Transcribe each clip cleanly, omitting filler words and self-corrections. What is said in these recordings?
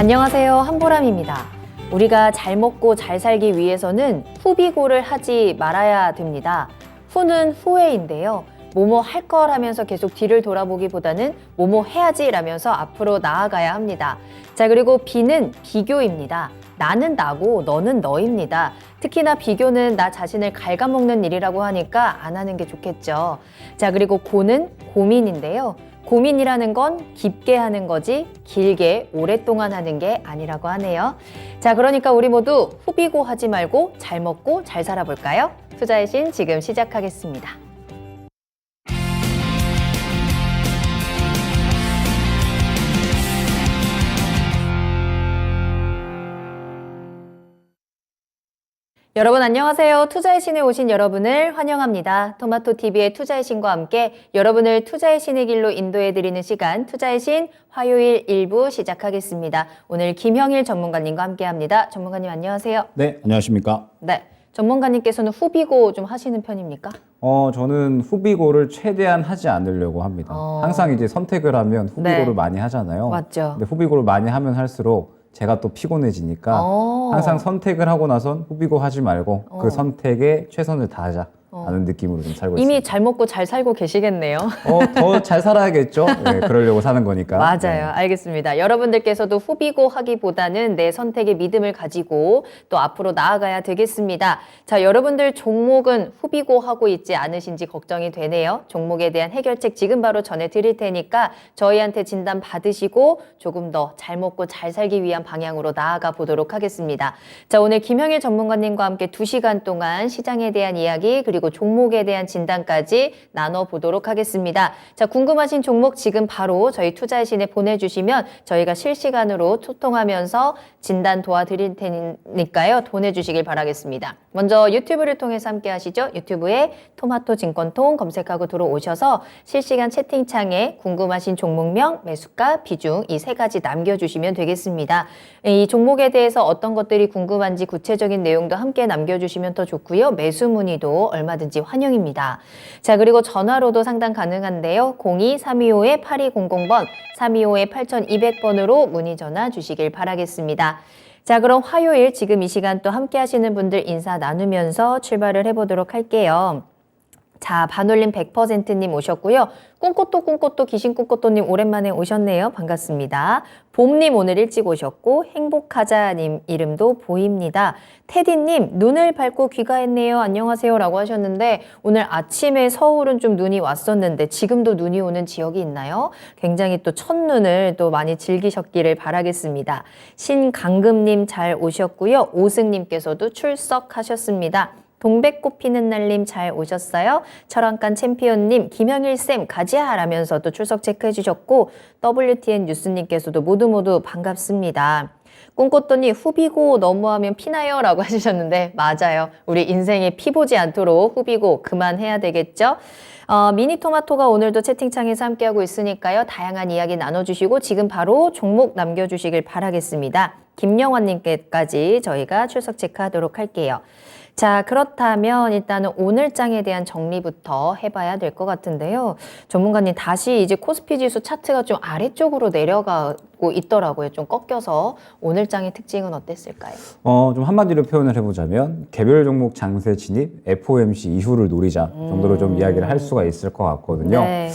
안녕하세요, 한보람입니다. 우리가 잘 먹고 잘 살기 위해서는 후비고를 하지 말아야 됩니다. 후는 후회인데요. 뭐뭐 할 걸 하면서 계속 뒤를 돌아보기보다는 뭐뭐 해야지 라면서 앞으로 나아가야 합니다. 자, 그리고 비는 비교입니다. 나는 나고 너는 너입니다. 특히나 비교는 나 자신을 갉아먹는 일이라고 하니까 안 하는 게 좋겠죠. 자, 그리고 고는 고민인데요. 고민이라는 건 깊게 하는 거지 길게 오랫동안 하는 게 아니라고 하네요. 자, 그러니까 우리 모두 후비고 하지 말고 잘 먹고 잘 살아볼까요? 투자의 신 지금 시작하겠습니다. 여러분 안녕하세요. 투자의 신에 오신 여러분을 환영합니다. 토마토TV의 투자의 신과 함께 여러분을 투자의 신의 길로 인도해드리는 시간 투자의 신 화요일 1부 시작하겠습니다. 오늘 김형일 전문가님과 함께합니다. 전문가님 안녕하세요. 네, 안녕하십니까? 네, 전문가님께서는 후비고 좀 하시는 편입니까? 저는 후비고를 최대한 하지 않으려고 합니다. 항상 이제 선택을 하면 후비고를 네. 많이 하잖아요. 맞죠. 근데 후비고를 많이 하면 할수록 제가 또 피곤해지니까 항상 선택을 하고 나선 후비고 하지 말고 그 선택에 최선을 다하자 라는 느낌으로 좀 살고 있습니다. 이미 잘 먹고 잘 살고 계시겠네요. 더 잘 살아야겠죠? 네, 그러려고 사는 거니까. 맞아요. 네. 알겠습니다. 여러분들께서도 후비고 하기보다는 내 선택에 믿음을 가지고 또 앞으로 나아가야 되겠습니다. 자, 여러분들 종목은 후비고 하고 있지 않으신지 걱정이 되네요. 종목에 대한 해결책 지금 바로 전해드릴 테니까 저희한테 진단 받으시고 조금 더 잘 먹고 잘 살기 위한 방향으로 나아가 보도록 하겠습니다. 자, 오늘 김형일 전문가님과 함께 2시간 동안 시장에 대한 이야기 그리고 종목에 대한 진단까지 나눠보도록 하겠습니다. 자, 궁금하신 종목 지금 바로 저희 투자의 신에 보내주시면 저희가 실시간으로 소통하면서 진단 도와드릴 테니까요. 보내주시길 바라겠습니다. 먼저 유튜브를 통해서 함께 하시죠. 유튜브에 토마토 증권통 검색하고 들어오셔서 실시간 채팅창에 궁금하신 종목명, 매수가, 비중 이 3가지 남겨주시면 되겠습니다. 이 종목에 대해서 어떤 것들이 궁금한지 구체적인 내용도 함께 남겨주시면 더 좋고요. 매수 문의도 얼마든지 환영입니다. 자, 그리고 전화로도 상담 가능한데요. 02-325-8200번, 325-8200번으로 문의 전화 주시길 바라겠습니다. 자, 그럼 화요일 지금 이 시간 또 함께 하시는 분들 인사 나누면서 출발을 해보도록 할게요. 자, 반올림 100%님 오셨고요. 꿈꽃도 귀신 꿈꽃도님 오랜만에 오셨네요. 반갑습니다. 봄님 오늘 일찍 오셨고 행복하자님 이름도 보입니다. 테디님 눈을 밟고 귀가했네요. 안녕하세요 라고 하셨는데 오늘 아침에 서울은 좀 눈이 왔었는데 지금도 눈이 오는 지역이 있나요? 굉장히 또 첫눈을 또 많이 즐기셨기를 바라겠습니다. 신강금님 잘 오셨고요. 오승님께서도 출석하셨습니다. 동백꽃 피는 날님 잘 오셨어요? 철왕간 챔피언님, 김형일쌤 가지야 라면서 또 출석 체크해 주셨고 WTN 뉴스님께서도 모두 반갑습니다. 꿈꽃돈이 후비고 너무하면 피나요? 라고 하셨는데 맞아요. 우리 인생에 피 보지 않도록 후비고 그만해야 되겠죠? 미니토마토가 오늘도 채팅창에서 함께하고 있으니까요. 다양한 이야기 나눠주시고 지금 바로 종목 남겨주시길 바라겠습니다. 김영환님께까지 저희가 출석 체크하도록 할게요. 자, 그렇다면 일단은 오늘 장에 대한 정리부터 해봐야 될 것 같은데요. 전문가님 다시 이제 코스피 지수 차트가 좀 아래쪽으로 내려가고 있더라고요. 좀 꺾여서 오늘 장의 특징은 어땠을까요? 좀 한마디로 표현을 해보자면 개별 종목 장세 진입, FOMC 이후를 노리자 정도로 좀 이야기를 할 수가 있을 것 같거든요. 네.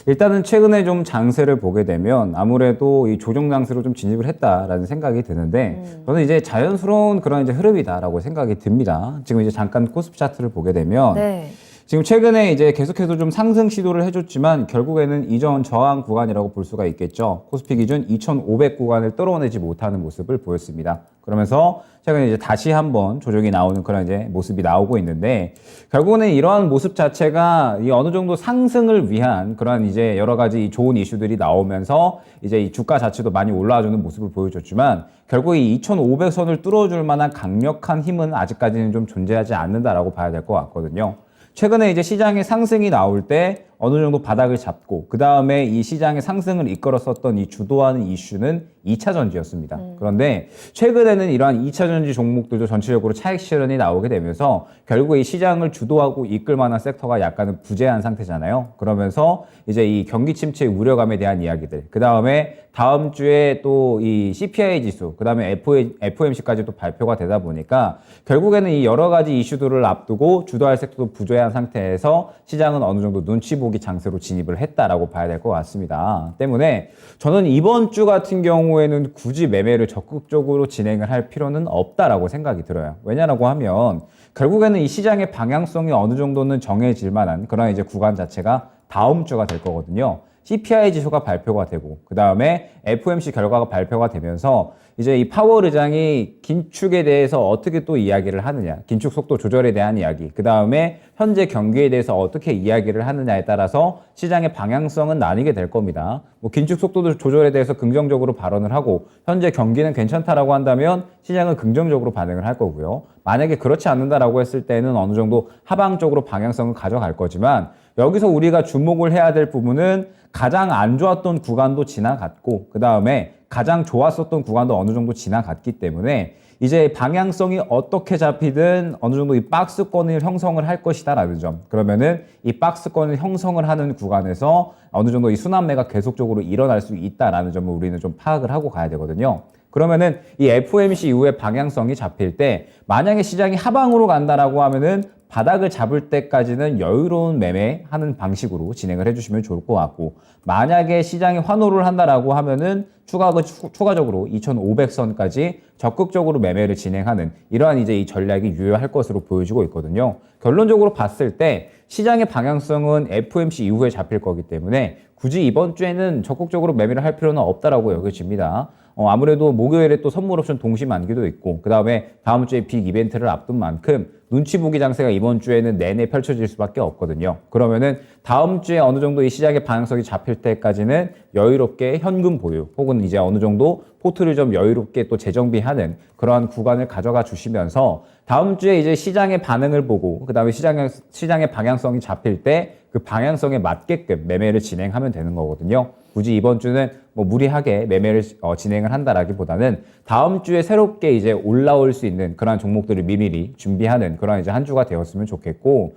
일단은 최근에 좀 장세를 보게 되면 아무래도 이 조정 장세로 좀 진입을 했다라는 생각이 드는데 저는 이제 자연스러운 그런 이제 흐름이다라고 생각이 듭니다. 지금 이제 잠깐 코스피 차트를 보게 되면 네. 지금 최근에 이제 계속해서 좀 상승 시도를 해줬지만 결국에는 이전 저항 구간이라고 볼 수가 있겠죠. 코스피 기준 2,500 구간을 뚫어내지 못하는 모습을 보였습니다. 그러면서 최근에 이제 다시 한번 조정이 나오는 그런 이제 모습이 나오고 있는데 결국은 이러한 모습 자체가 이 어느 정도 상승을 위한 그런 이제 여러 가지 좋은 이슈들이 나오면서 이제 이 주가 자체도 많이 올라와주는 모습을 보여줬지만 결국 이 2,500선을 뚫어줄 만한 강력한 힘은 아직까지는 좀 존재하지 않는다라고 봐야 될 것 같거든요. 최근에 이제 시장에 상승이 나올 때 어느 정도 바닥을 잡고 그 다음에 이 시장의 상승을 이끌었었던 이 주도하는 이슈는 2차 전지였습니다. 그런데 최근에는 이러한 2차 전지 종목들도 전체적으로 차익 실현이 나오게 되면서 결국에 이 시장을 주도하고 이끌 만한 섹터가 약간은 부재한 상태잖아요. 그러면서 이제 이 경기 침체 우려감에 대한 이야기들, 그 다음에 다음 주에 또 이 CPI 지수, 그 다음에 FOMC까지 또 발표가 되다 보니까 결국에는 이 여러 가지 이슈들을 앞두고 주도할 섹터도 부재한 상태에서 시장은 어느 정도 눈치 보기 장세로 진입을 했다라고 봐야 될 것 같습니다. 때문에 저는 이번 주 같은 경우에는 굳이 매매를 적극적으로 진행을 할 필요는 없다라고 생각이 들어요. 왜냐라고 하면 결국에는 이 시장의 방향성이 어느 정도는 정해질 만한 그런 이제 구간 자체가 다음 주가 될 거거든요. CPI 지수가 발표가 되고 그 다음에 FOMC 결과가 발표가 되면서 이제 이 파월 의장이 긴축에 대해서 어떻게 또 이야기를 하느냐, 긴축 속도 조절에 대한 이야기, 그 다음에 현재 경기에 대해서 어떻게 이야기를 하느냐에 따라서 시장의 방향성은 나뉘게 될 겁니다. 뭐 긴축 속도 조절에 대해서 긍정적으로 발언을 하고 현재 경기는 괜찮다라고 한다면 시장은 긍정적으로 반응을 할 거고요. 만약에 그렇지 않는다라고 했을 때는 어느 정도 하방적으로 방향성을 가져갈 거지만 여기서 우리가 주목을 해야 될 부분은 가장 안 좋았던 구간도 지나갔고 그 다음에 가장 좋았었던 구간도 어느 정도 지나갔기 때문에 이제 방향성이 어떻게 잡히든 어느 정도 이 박스권을 형성을 할 것이다라는 점. 그러면은 이 박스권을 형성을 하는 구간에서 어느 정도 이 순환매가 계속적으로 일어날 수 있다라는 점을 우리는 좀 파악을 하고 가야 되거든요. 그러면은 이 FOMC 이후에 방향성이 잡힐 때 만약에 시장이 하방으로 간다라고 하면은 바닥을 잡을 때까지는 여유로운 매매하는 방식으로 진행을 해주시면 좋을 것 같고 만약에 시장이 환호를 한다라고 하면은 추가적으로 2,500선까지 적극적으로 매매를 진행하는 이러한 이제 이 전략이 유효할 것으로 보여지고 있거든요. 결론적으로 봤을 때 시장의 방향성은 FOMC 이후에 잡힐 거기 때문에 굳이 이번 주에는 적극적으로 매매를 할 필요는 없다라고 여겨집니다. 아무래도 목요일에 또 선물 옵션 동시 만기도 있고 그 다음에 다음 주에 빅 이벤트를 앞둔 만큼 눈치 보기 장세가 이번 주에는 내내 펼쳐질 수밖에 없거든요. 그러면은 다음 주에 어느 정도 이 시장의 방향성이 잡힐 때까지는 여유롭게 현금 보유 혹은 이제 어느 정도 포트를 좀 여유롭게 또 재정비하는 그러한 구간을 가져가 주시면서 다음 주에 이제 시장의 반응을 보고 그 다음에 시장의 방향성이 잡힐 때 그 방향성에 맞게끔 매매를 진행하면 되는 거거든요. 굳이 이번 주는 뭐 무리하게 매매를 진행을 한다라기보다는 다음 주에 새롭게 이제 올라올 수 있는 그런 종목들을 미리미리 준비하는 그런 이제 한 주가 되었으면 좋겠고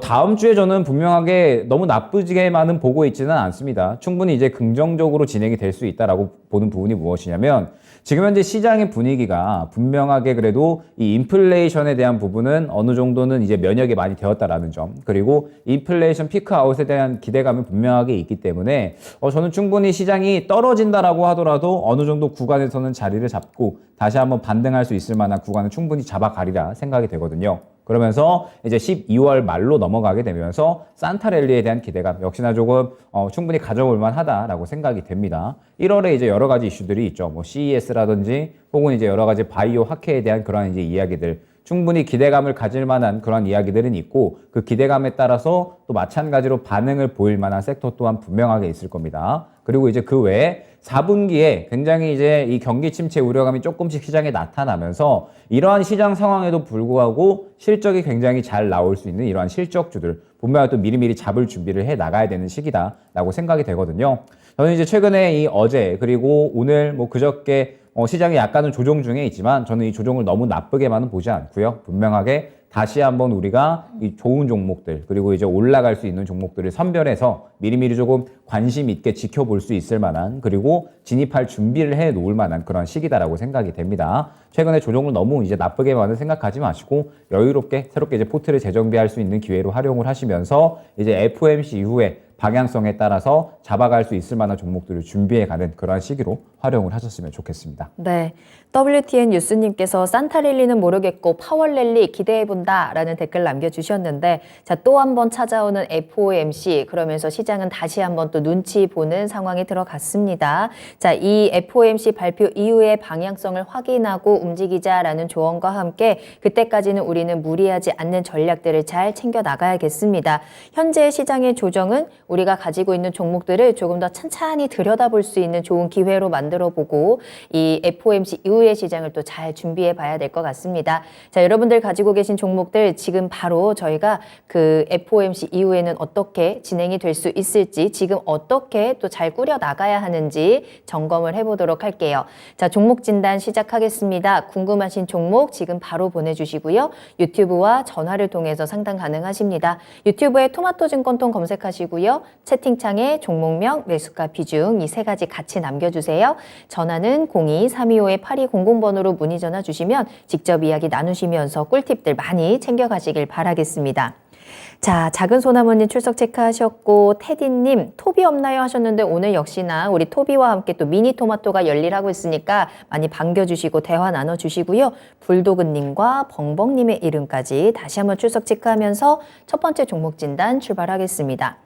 다음 주에 저는 분명하게 너무 나쁘게만은 보고 있지는 않습니다. 충분히 이제 긍정적으로 진행이 될 수 있다라고 보는 부분이 무엇이냐면 지금 현재 시장의 분위기가 분명하게 그래도 이 인플레이션에 대한 부분은 어느 정도는 이제 면역이 많이 되었다라는 점 그리고 인플레이션 피크 아웃에 대한 기대감이 분명하게 있기 때문에 저는 충분히 시장이 떨어진다라고 하더라도 어느 정도 구간에서는 자리를 잡고 다시 한번 반등할 수 있을 만한 구간을 충분히 잡아가리라 생각이 되거든요. 그러면서 이제 12월 말로 넘어가게 되면서 산타랠리에 대한 기대감 역시나 조금 충분히 가져올 만하다라고 생각이 됩니다. 1월에 이제 여러 가지 이슈들이 있죠. 뭐 CES라든지 혹은 이제 여러 가지 바이오 학회에 대한 그런 이제 이야기들 충분히 기대감을 가질 만한 그런 이야기들은 있고 그 기대감에 따라서 또 마찬가지로 반응을 보일 만한 섹터 또한 분명하게 있을 겁니다. 그리고 이제 그 외에 4분기에 굉장히 이제 이 경기 침체 우려감이 조금씩 시장에 나타나면서 이러한 시장 상황에도 불구하고 실적이 굉장히 잘 나올 수 있는 이러한 실적주들 분명히 또 미리미리 잡을 준비를 해 나가야 되는 시기다라고 생각이 되거든요. 저는 이제 최근에 이 어제 그리고 오늘 뭐 그저께 시장이 약간은 조정 중에 있지만 저는 이 조정을 너무 나쁘게만은 보지 않고요. 분명하게 다시 한번 우리가 이 좋은 종목들 그리고 이제 올라갈 수 있는 종목들을 선별해서 미리미리 조금 관심 있게 지켜볼 수 있을 만한 그리고 진입할 준비를 해 놓을 만한 그런 시기다라고 생각이 됩니다. 최근에 조정을 너무 이제 나쁘게만은 생각하지 마시고 여유롭게 새롭게 이제 포트를 재정비할 수 있는 기회로 활용을 하시면서 이제 FOMC 이후에 방향성에 따라서 잡아갈 수 있을 만한 종목들을 준비해가는 그런 시기로 활용을 하셨으면 좋겠습니다. 네, WTN 뉴스님께서 산타랠리는 모르겠고 파월랠리 기대해본다라는 댓글 남겨주셨는데 자, 또 한 번 찾아오는 FOMC 그러면서 시장은 다시 한번 또 눈치 보는 상황이 들어갔습니다. 자, 이 FOMC 발표 이후의 방향성을 확인하고 움직이자라는 조언과 함께 그때까지는 우리는 무리하지 않는 전략들을 잘 챙겨 나가야겠습니다. 현재 시장의 조정은 우리가 가지고 있는 종목들을 조금 더 찬찬히 들여다볼 수 있는 좋은 기회로 만들어보고 이 FOMC 이후의 시장을 또 잘 준비해 봐야 될 것 같습니다. 자, 여러분들 가지고 계신 종목들 지금 바로 저희가 그 FOMC 이후에는 어떻게 진행이 될 수 있을지 지금 어떻게 또 잘 꾸려 나가야 하는지 점검을 해보도록 할게요. 자, 종목 진단 시작하겠습니다. 궁금하신 종목 지금 바로 보내주시고요. 유튜브와 전화를 통해서 상담 가능하십니다. 유튜브에 토마토증권통 검색하시고요. 채팅창에 종목명, 매수가 비중 이 세 가지 같이 남겨주세요. 전화는 02-325-8200번으로 문의 전화 주시면 직접 이야기 나누시면서 꿀팁들 많이 챙겨가시길 바라겠습니다. 자, 작은 소나무님 출석 체크하셨고 테디님 토비 없나요 하셨는데 오늘 역시나 우리 토비와 함께 또 미니 토마토가 열일하고 있으니까 많이 반겨주시고 대화 나눠주시고요. 불도그님과 벙벙님의 이름까지 다시 한번 출석 체크하면서 첫 번째 종목 진단 출발하겠습니다.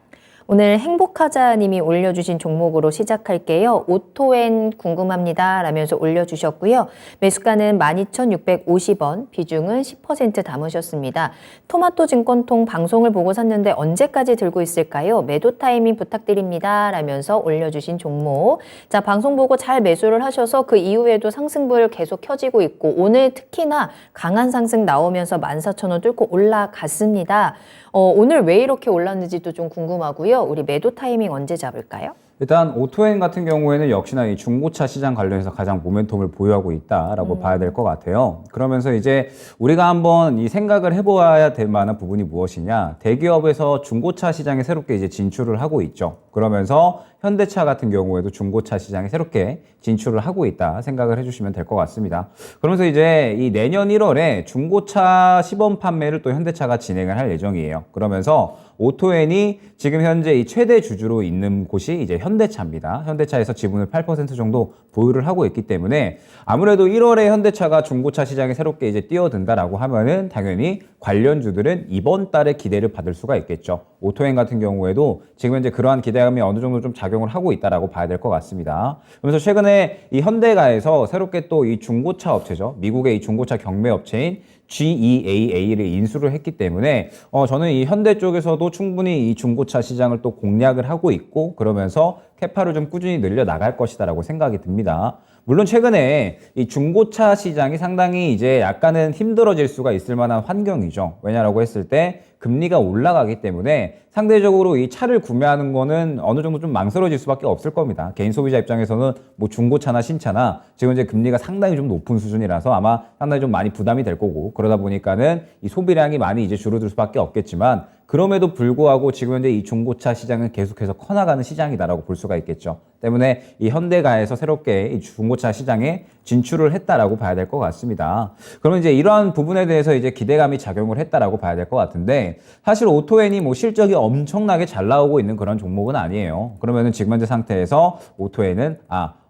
오늘 행복하자님이 올려주신 종목으로 시작할게요. 오토엔 궁금합니다 라면서 올려주셨고요. 매수가는 12,650원, 비중은 10% 담으셨습니다. 토마토 증권통 방송을 보고 샀는데 언제까지 들고 있을까요? 매도 타이밍 부탁드립니다 라면서 올려주신 종목. 자, 방송 보고 잘 매수를 하셔서 그 이후에도 상승불 계속 켜지고 있고 오늘 특히나 강한 상승 나오면서 14,000원 뚫고 올라갔습니다. 오늘 왜 이렇게 올랐는지도 좀 궁금하고요. 우리 매도 타이밍 언제 잡을까요? 일단 오토엔 같은 경우에는 역시나 이 중고차 시장 관련해서 가장 모멘텀을 보유하고 있다라고 봐야 될 것 같아요. 그러면서 이제 우리가 한번 이 생각을 해보아야 될 만한 부분이 무엇이냐. 대기업에서 중고차 시장에 새롭게 이제 진출을 하고 있죠. 그러면서 현대차 같은 경우에도 중고차 시장에 새롭게 진출을 하고 있다 생각을 해주시면 될 것 같습니다. 그러면서 이제 이 내년 1월에 중고차 시범 판매를 또 현대차가 진행을 할 예정이에요. 그러면서 오토엔이 지금 현재 이 최대 주주로 있는 곳이 이제 현대차입니다. 현대차에서 지분을 8% 정도 보유를 하고 있기 때문에 아무래도 1월에 현대차가 중고차 시장에 새롭게 이제 뛰어든다라고 하면은 당연히 관련주들은 이번 달에 기대를 받을 수가 있겠죠. 오토엔 같은 경우에도 지금 현재 그러한 기대감이 어느 정도 좀 작용을 하고 있다라고 봐야 될 것 같습니다. 그러면서 최근에 이 현대가에서 새롭게 또 이 중고차 업체죠. 미국의 이 중고차 경매 업체인 GEAA를 인수를 했기 때문에 저는 이 현대 쪽에서도 충분히 이 중고차 시장을 또 공략을 하고 있고 그러면서 캐파를 좀 꾸준히 늘려 나갈 것이다라고 생각이 듭니다. 물론 최근에 이 중고차 시장이 상당히 이제 약간은 힘들어질 수가 있을 만한 환경이죠. 왜냐라고 했을 때 금리가 올라가기 때문에 상대적으로 이 차를 구매하는 거는 어느 정도 좀 망설여질 수밖에 없을 겁니다. 개인 소비자 입장에서는 뭐 중고차나 신차나 지금 이제 금리가 상당히 좀 높은 수준이라서 아마 상당히 좀 많이 부담이 될 거고 그러다 보니까는 이 소비량이 많이 이제 줄어들 수밖에 없겠지만 그럼에도 불구하고 지금 현재 이 중고차 시장은 계속해서 커나가는 시장이다라고 볼 수가 있겠죠. 때문에 이 현대가에서 새롭게 이 중고차 시장에 진출을 했다라고 봐야 될 것 같습니다. 그러면 이제 이러한 부분에 대해서 이제 기대감이 작용을 했다라고 봐야 될 것 같은데 사실 오토엔이 뭐 실적이 엄청나게 잘 나오고 있는 그런 종목은 아니에요. 그러면은 지금 현재 상태에서 오토엔은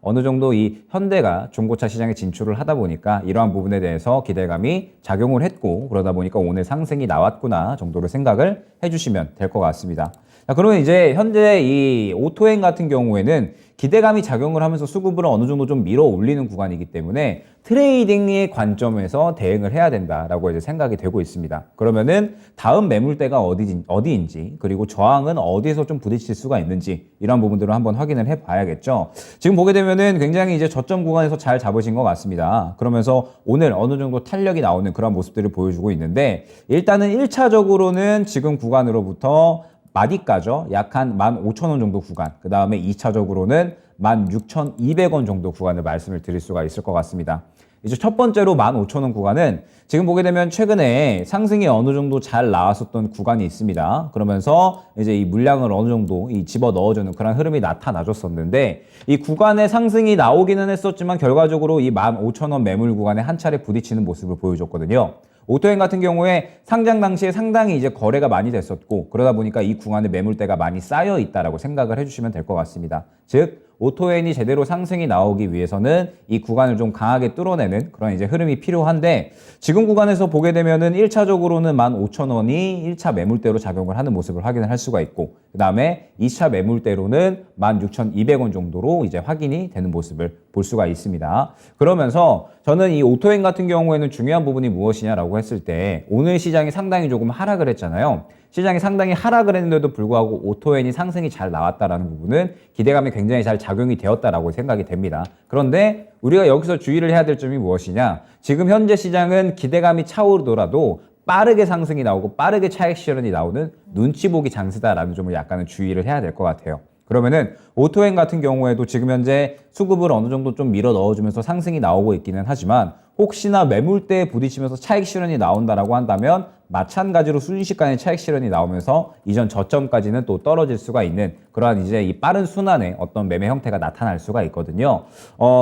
어느 정도 이 현대가 중고차 시장에 진출을 하다 보니까 이러한 부분에 대해서 기대감이 작용을 했고 그러다 보니까 오늘 상승이 나왔구나 정도로 생각을 해주시면 될 것 같습니다. 자, 그러면 이제 현재 이 오토엔 같은 경우에는 기대감이 작용을 하면서 수급을 어느 정도 좀 밀어 올리는 구간이기 때문에 트레이딩의 관점에서 대응을 해야 된다라고 이제 생각이 되고 있습니다. 그러면은 다음 매물대가 어디인지 그리고 저항은 어디에서 좀 부딪힐 수가 있는지 이런 부분들을 한번 확인을 해 봐야겠죠. 지금 보게 되면은 굉장히 이제 저점 구간에서 잘 잡으신 것 같습니다. 그러면서 오늘 어느 정도 탄력이 나오는 그런 모습들을 보여주고 있는데 일단은 1차적으로는 지금 구간으로부터 마디가죠. 약 한 15,000원 정도 구간. 그 다음에 2차적으로는 16,200원 정도 구간을 말씀을 드릴 수가 있을 것 같습니다. 이제 첫 번째로 15,000원 구간은 지금 보게 되면 최근에 상승이 어느 정도 잘 나왔었던 구간이 있습니다. 그러면서 이제 이 물량을 어느 정도 집어 넣어주는 그런 흐름이 나타나줬었는데 이 구간에 상승이 나오기는 했었지만 결과적으로 이 15,000원 매물 구간에 한 차례 부딪히는 모습을 보여줬거든요. 오토엔 같은 경우에 상장 당시에 상당히 이제 거래가 많이 됐었고 그러다 보니까 이 구간에 매물대가 많이 쌓여 있다라고 생각을 해주시면 될 것 같습니다. 즉 오토엔이 제대로 상승이 나오기 위해서는 이 구간을 좀 강하게 뚫어내는 그런 이제 흐름이 필요한데 지금 구간에서 보게 되면은 1차적으로는 15,000원이 1차 매물대로 작용을 하는 모습을 확인을 할 수가 있고 그 다음에 2차 매물대로는 16,200원 정도로 이제 확인이 되는 모습을 볼 수가 있습니다. 그러면서 저는 이 오토엔 같은 경우에는 중요한 부분이 무엇이냐라고 했을 때 오늘 시장이 상당히 조금 하락을 했잖아요. 시장이 상당히 하락을 했는데도 불구하고 오토엔이 상승이 잘 나왔다라는 부분은 기대감이 굉장히 잘 작용이 되었다라고 생각이 됩니다. 그런데 우리가 여기서 주의를 해야 될 점이 무엇이냐? 지금 현재 시장은 기대감이 차오르더라도 빠르게 상승이 나오고 빠르게 차익 실현이 나오는 눈치 보기 장세다라는 점을 약간은 주의를 해야 될 것 같아요. 그러면은 오토엔 같은 경우에도 지금 현재 수급을 어느 정도 좀 밀어 넣어주면서 상승이 나오고 있기는 하지만 혹시나 매물대에 부딪히면서 차익 실현이 나온다라고 한다면 마찬가지로 순식간에 차익 실현이 나오면서 이전 저점까지는 또 떨어질 수가 있는 그러한 이제 이 빠른 순환의 어떤 매매 형태가 나타날 수가 있거든요.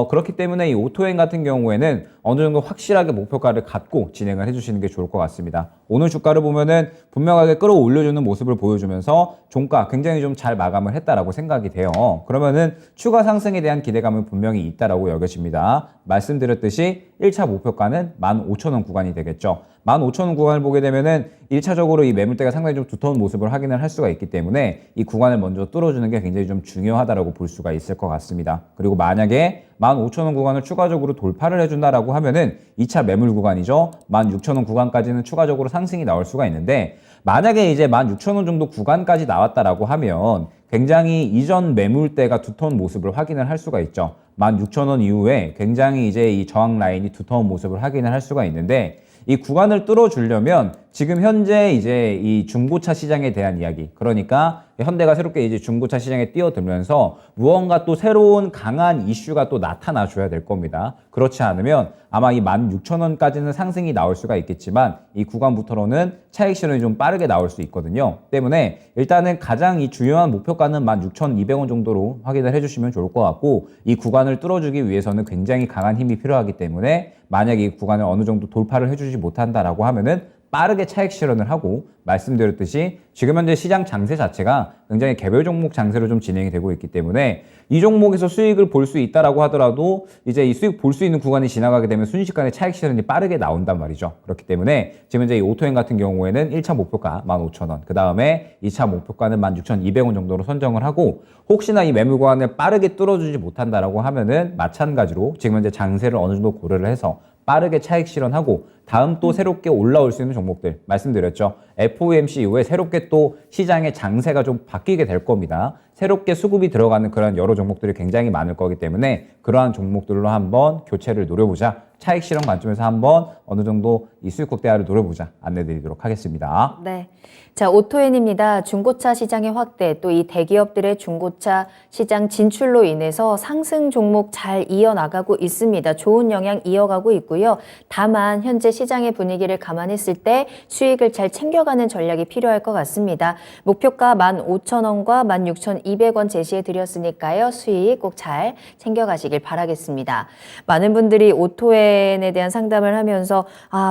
그렇기 때문에 이 오토엔 같은 경우에는 어느 정도 확실하게 목표가를 갖고 진행을 해주시는 게 좋을 것 같습니다. 오늘 주가를 보면은 분명하게 끌어올려주는 모습을 보여주면서 종가 굉장히 좀 잘 마감을 했다라고 생각이 돼요. 그러면은 추가 상승에 대한 기대감은 분명히 있다라고 여겨집니다. 말씀드렸듯이 1차 목표가는 15,000원 구간이 되겠죠. 15,000원 구간을 보게 되면은 1차적으로 이 매물대가 상당히 좀 두터운 모습을 확인을 할 수가 있기 때문에 이 구간을 먼저 뚫어주는 게 굉장히 좀 중요하다라고 볼 수가 있을 것 같습니다. 그리고 만약에 15,000원 구간을 추가적으로 돌파를 해준다라고 하면은 2차 매물 구간이죠. 16,000원 구간까지는 추가적으로 상승이 나올 수가 있는데 만약에 이제 16,000원 정도 구간까지 나왔다라고 하면 굉장히 이전 매물대가 두터운 모습을 확인을 할 수가 있죠. 16,000원 이후에 굉장히 이제 이 저항 라인이 두터운 모습을 확인을 할 수가 있는데 이 구간을 뚫어주려면 지금 현재 이제 이 중고차 시장에 대한 이야기, 그러니까 현대가 새롭게 이제 중고차 시장에 뛰어들면서 무언가 또 새로운 강한 이슈가 또 나타나 줘야 될 겁니다. 그렇지 않으면 아마 이 16,000원까지는 상승이 나올 수가 있겠지만 이 구간부터로는 차익 실현이 좀 빠르게 나올 수 있거든요. 때문에 일단은 가장 이 중요한 목표가는 16,200원 정도로 확인을 해주시면 좋을 것 같고 이 구간을 뚫어주기 위해서는 굉장히 강한 힘이 필요하기 때문에 만약에 이 구간을 어느 정도 돌파를 해주지 못한다라고 하면은 빠르게 차익 실현을 하고 말씀드렸듯이 지금 현재 시장 장세 자체가 굉장히 개별 종목 장세로 좀 진행이 되고 있기 때문에 이 종목에서 수익을 볼 수 있다라고 하더라도 이제 이 수익 볼 수 있는 구간이 지나가게 되면 순식간에 차익 실현이 빠르게 나온단 말이죠. 그렇기 때문에 지금 현재 이 오토엔 같은 경우에는 1차 목표가 15,000원, 그 다음에 2차 목표가는 16,200원 정도로 선정을 하고 혹시나 이 매물 구간을 빠르게 뚫어주지 못한다라고 하면은 마찬가지로 지금 현재 장세를 어느 정도 고려를 해서 빠르게 차익 실현하고 다음 또 새롭게 올라올 수 있는 종목들 말씀드렸죠. FOMC 이후에 새롭게 또 시장의 장세가 좀 바뀌게 될 겁니다. 새롭게 수급이 들어가는 그런 여러 종목들이 굉장히 많을 거기 때문에 그러한 종목들로 한번 교체를 노려보자. 차익 실현 관점에서 한번 어느 정도 이 수익 극대화를 노려보자 안내드리도록 하겠습니다. 네. 자, 오토엔입니다. 중고차 시장의 확대, 또 이 대기업들의 중고차 시장 진출로 인해서 상승 종목 잘 이어나가고 있습니다. 좋은 영향 이어가고 있고요. 다만 현재 시장의 분위기를 감안했을 때 수익을 잘 챙겨가는 전략이 필요할 것 같습니다. 목표가 15,000원과 16,200원 제시해 드렸으니까요. 수익 꼭 잘 챙겨가시길 바라겠습니다. 많은 분들이 오토엔에 대한 상담을 하면서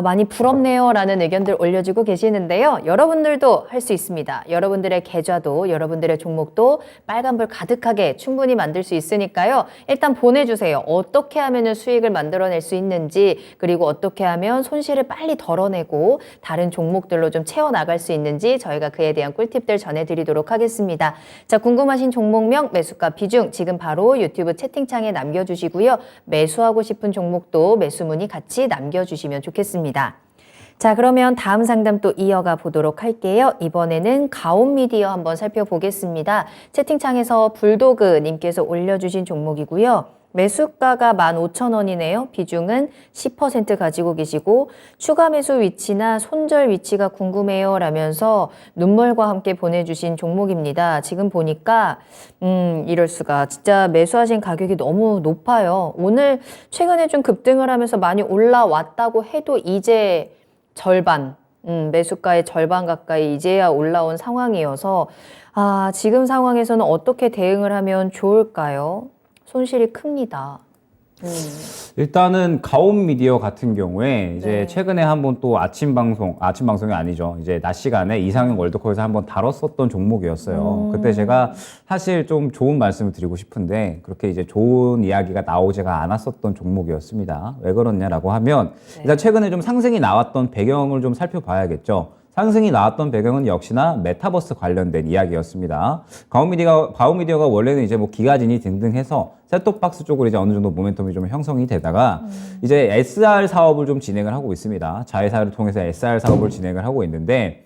많이 부럽네요 라는 의견들 올려주고 계시는데요. 여러분들도 할 수 있습니다. 여러분들의 계좌도 여러분들의 종목도 빨간불 가득하게 충분히 만들 수 있으니까요. 일단 보내주세요. 어떻게 하면 수익을 만들어낼 수 있는지, 그리고 어떻게 하면 손실을 빨리 덜어내고 다른 종목들로 좀 채워나갈 수 있는지 저희가 그에 대한 꿀팁들 전해드리도록 하겠습니다. 자, 궁금하신 종목명, 매수가 비중 지금 바로 유튜브 채팅창에 남겨주시고요. 매수하고 싶은 종목도 매수 문의 같이 남겨주시면 좋겠습니다. 자, 그러면 다음 상담 또 이어가 보도록 할게요. 이번에는 가온미디어 한번 살펴보겠습니다. 채팅창에서 불도그 님께서 올려주신 종목이고요. 매수가가 15,000원이네요. 비중은 10% 가지고 계시고 추가 매수 위치나 손절 위치가 궁금해요 라면서 눈물과 함께 보내주신 종목입니다. 지금 보니까 이럴 수가 진짜 매수하신 가격이 너무 높아요. 오늘 최근에 좀 급등을 하면서 많이 올라왔다고 해도 이제 절반, 매수가의 절반 가까이 이제야 올라온 상황이어서 지금 상황에서는 어떻게 대응을 하면 좋을까요? 손실이 큽니다. 일단은 가온미디어 같은 경우에 이제 네. 최근에 한번 또 아침 방송이 아니죠. 이제 낮 시간에 이상형 월드컵에서 한번 다뤘었던 종목이었어요. 그때 제가 사실 좀 좋은 말씀을 드리고 싶은데 그렇게 이제 좋은 이야기가 나오지가 않았었던 종목이었습니다. 왜 그러냐라고 하면 일단 최근에 좀 상승이 나왔던 배경을 좀 살펴봐야겠죠. 상승이 나왔던 배경은 역시나 메타버스 관련된 이야기였습니다. 가온미디어가 원래는 이제 뭐 기가진이 등등 해서 셋톱박스 쪽으로 이제 어느 정도 모멘텀이 좀 형성이 되다가 이제 SR 사업을 좀 진행을 하고 있습니다. 자회사를 통해서 SR 사업을 진행을 하고 있는데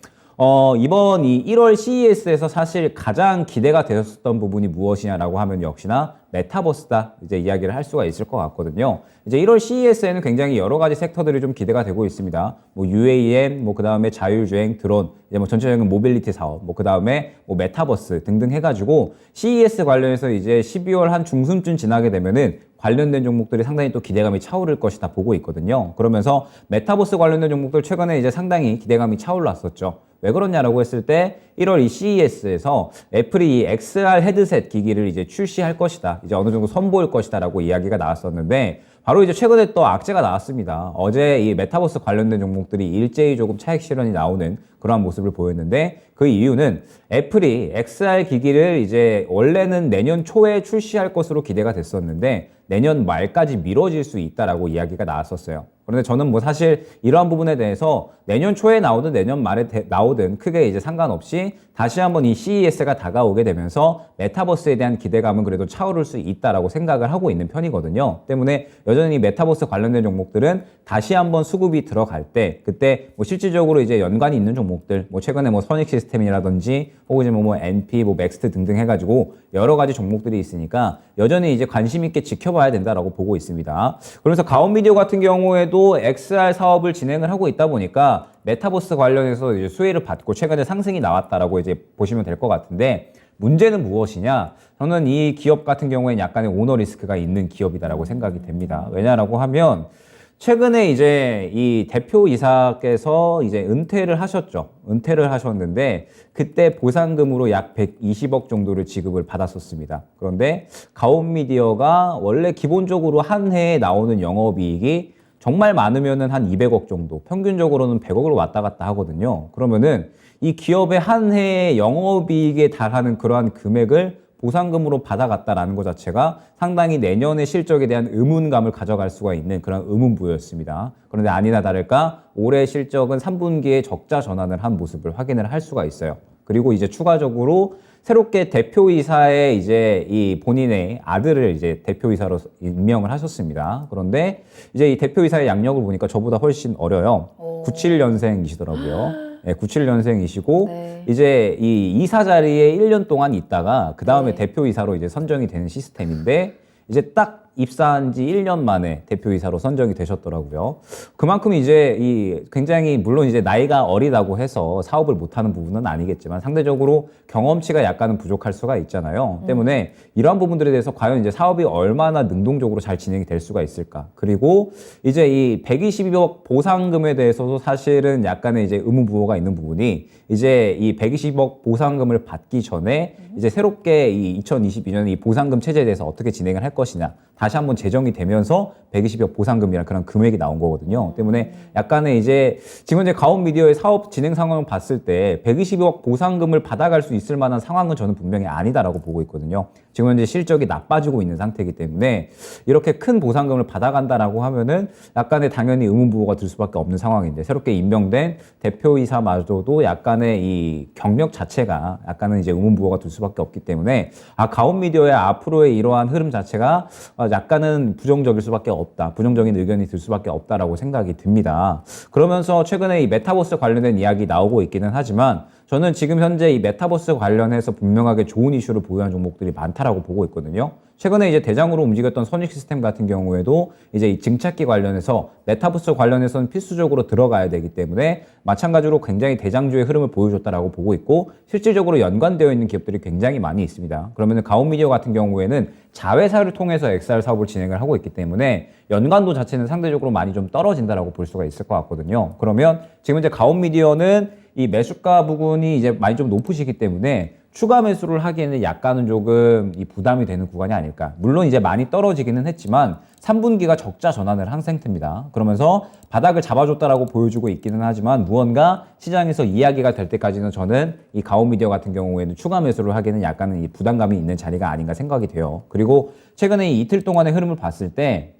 이번 이 1월 CES에서 사실 가장 기대가 되었었던 부분이 무엇이냐라고 하면 역시나 메타버스다 이제 이야기를 할 수가 있을 것 같거든요. 이제 1월 CES에는 굉장히 여러 가지 섹터들이 좀 기대가 되고 있습니다. 뭐 UAM, 뭐 그다음에 자율주행, 드론, 이제 뭐 전체적인 모빌리티 사업, 뭐 그다음에 뭐 메타버스 등등 해가지고 CES 관련해서 이제 12월 한 중순쯤 지나게 되면은 관련된 종목들이 상당히 또 기대감이 차오를 것이다 보고 있거든요. 그러면서 메타버스 관련된 종목들 최근에 이제 상당히 기대감이 차올랐었죠. 왜 그러냐라고 했을 때 1월 이 CES에서 애플이 이 XR 헤드셋 기기를 이제 출시할 것이다. 이제 어느 정도 선보일 것이다라고 이야기가 나왔었는데 바로 이제 최근에 또 악재가 나왔습니다. 어제 이 메타버스 관련된 종목들이 일제히 조금 차익 실현이 나오는 그러한 모습을 보였는데 그 이유는 애플이 XR 기기를 이제 원래는 내년 초에 출시할 것으로 기대가 됐었는데 내년 말까지 미뤄질 수 있다라고 이야기가 나왔었어요. 그런데 저는 뭐 사실 이러한 부분에 대해서 내년 초에 나오든 내년 말에 나오든 크게 이제 상관없이 다시 한번 이 CES가 다가오게 되면서 메타버스에 대한 기대감은 그래도 차오를 수 있다라고 생각을 하고 있는 편이거든요. 때문에 여전히 메타버스 관련된 종목들은 다시 한번 수급이 들어갈 때 그때 뭐 실질적으로 이제 연관이 있는 종목들 뭐 최근에 뭐 선익 시스템이라든지 혹은 뭐 NP, 뭐 맥스트 등등 해가지고 여러 가지 종목들이 있으니까 여전히 이제 관심 있게 지켜봐야 된다라고 보고 있습니다. 그래서 가온미디어 같은 경우에도 XR 사업을 진행을 하고 있다 보니까 메타버스 관련해서 이제 수혜를 받고 최근에 상승이 나왔다라고 이제 보시면 될 것 같은데 문제는 무엇이냐? 저는 이 기업 같은 경우에는 약간의 오너 리스크가 있는 기업이다라고 생각이 됩니다. 왜냐라고 하면 최근에 이제 이 대표이사께서 이제 은퇴를 하셨죠. 은퇴를 하셨는데 그때 보상금으로 약 120억 정도를 지급을 받았었습니다. 그런데 가온미디어가 원래 기본적으로 한 해에 나오는 영업이익이 정말 많으면은 한 200억 정도, 평균적으로는 100억으로 왔다 갔다 하거든요. 그러면은 이 기업의 한 해의 영업이익에 달하는 그러한 금액을 보상금으로 받아갔다라는 것 자체가 상당히 내년의 실적에 대한 의문감을 가져갈 수가 있는 그런 의문부였습니다. 그런데 아니나 다를까 올해 실적은 3분기에 적자 전환을 한 모습을 확인을 할 수가 있어요. 그리고 이제 추가적으로 새롭게 대표이사의 이제 이 본인의 아들을 이제 대표이사로 임명을 하셨습니다. 그런데 이제 이 대표이사의 양력을 보니까 저보다 훨씬 어려요. 97년생이시더라고요. 네, 97년생이시고 네. 이제 이 이사 자리에 1년 동안 있다가 그 다음에 대표이사로 이제 선정이 되는 시스템인데 이제 딱 입사한 지 1년 만에 대표이사로 선정이 되셨더라고요. 그만큼 이제 이 굉장히 물론 이제 나이가 어리다고 해서 사업을 못하는 부분은 아니겠지만 상대적으로 경험치가 약간은 부족할 수가 있잖아요. 때문에 이러한 부분들에 대해서 과연 이제 사업이 얼마나 능동적으로 잘 진행이 될 수가 있을까. 그리고 이제 이 120억 보상금에 대해서도 사실은 약간의 이제 의문부호가 있는 부분이 이제 이 120억 보상금을 받기 전에 이제 새롭게 이 2022년 이 보상금 체제에 대해서 어떻게 진행을 할 것이냐. 다시 한번 제정이 되면서 120억 보상금이라는 그런 금액이 나온 거거든요. 때문에 약간의 이제 지금 이제 가온미디어의 사업 진행 상황을 봤을 때 120억 보상금을 받아갈 수 있을 만한 상황은 저는 분명히 아니다라고 보고 있거든요. 지금 현재 실적이 나빠지고 있는 상태이기 때문에 이렇게 큰 보상금을 받아간다라고 하면은 약간의 당연히 의문부호가 들 수밖에 없는 상황인데 새롭게 임명된 대표이사마저도 약간의 이 경력 자체가 약간은 이제 의문부호가 들 수밖에 없기 때문에 가온미디어의 앞으로의 이러한 흐름 자체가 약간은 부정적일 수밖에 없다. 부정적인 의견이 들 수밖에 없다라고 생각이 듭니다. 그러면서 최근에 이 메타버스 관련된 이야기 나오고 있기는 하지만 저는 지금 현재 이 메타버스 관련해서 분명하게 좋은 이슈를 보유한 종목들이 많다라고 보고 있거든요. 최근에 이제 대장으로 움직였던 선익 시스템 같은 경우에도 이제 이 증착기 관련해서 메타버스 관련해서는 필수적으로 들어가야 되기 때문에 마찬가지로 굉장히 대장주의 흐름을 보여줬다라고 보고 있고 실질적으로 연관되어 있는 기업들이 굉장히 많이 있습니다. 그러면 가온미디어 같은 경우에는 자회사를 통해서 XR 사업을 진행을 하고 있기 때문에 연관도 자체는 상대적으로 많이 좀 떨어진다라고 볼 수가 있을 것 같거든요. 그러면 지금 이제 가온미디어는 이 매수가 부분이 이제 많이 좀 높으시기 때문에 추가 매수를 하기에는 약간은 조금 이 부담이 되는 구간이 아닐까. 물론 이제 많이 떨어지기는 했지만 3분기가 적자 전환을 한 상태입니다. 그러면서 바닥을 잡아줬다라고 보여주고 있기는 하지만 무언가 시장에서 이야기가 될 때까지는 저는 이 가온미디어 같은 경우에는 추가 매수를 하기에는 약간은 이 부담감이 있는 자리가 아닌가 생각이 돼요. 그리고 최근에 이 이틀 동안의 흐름을 봤을 때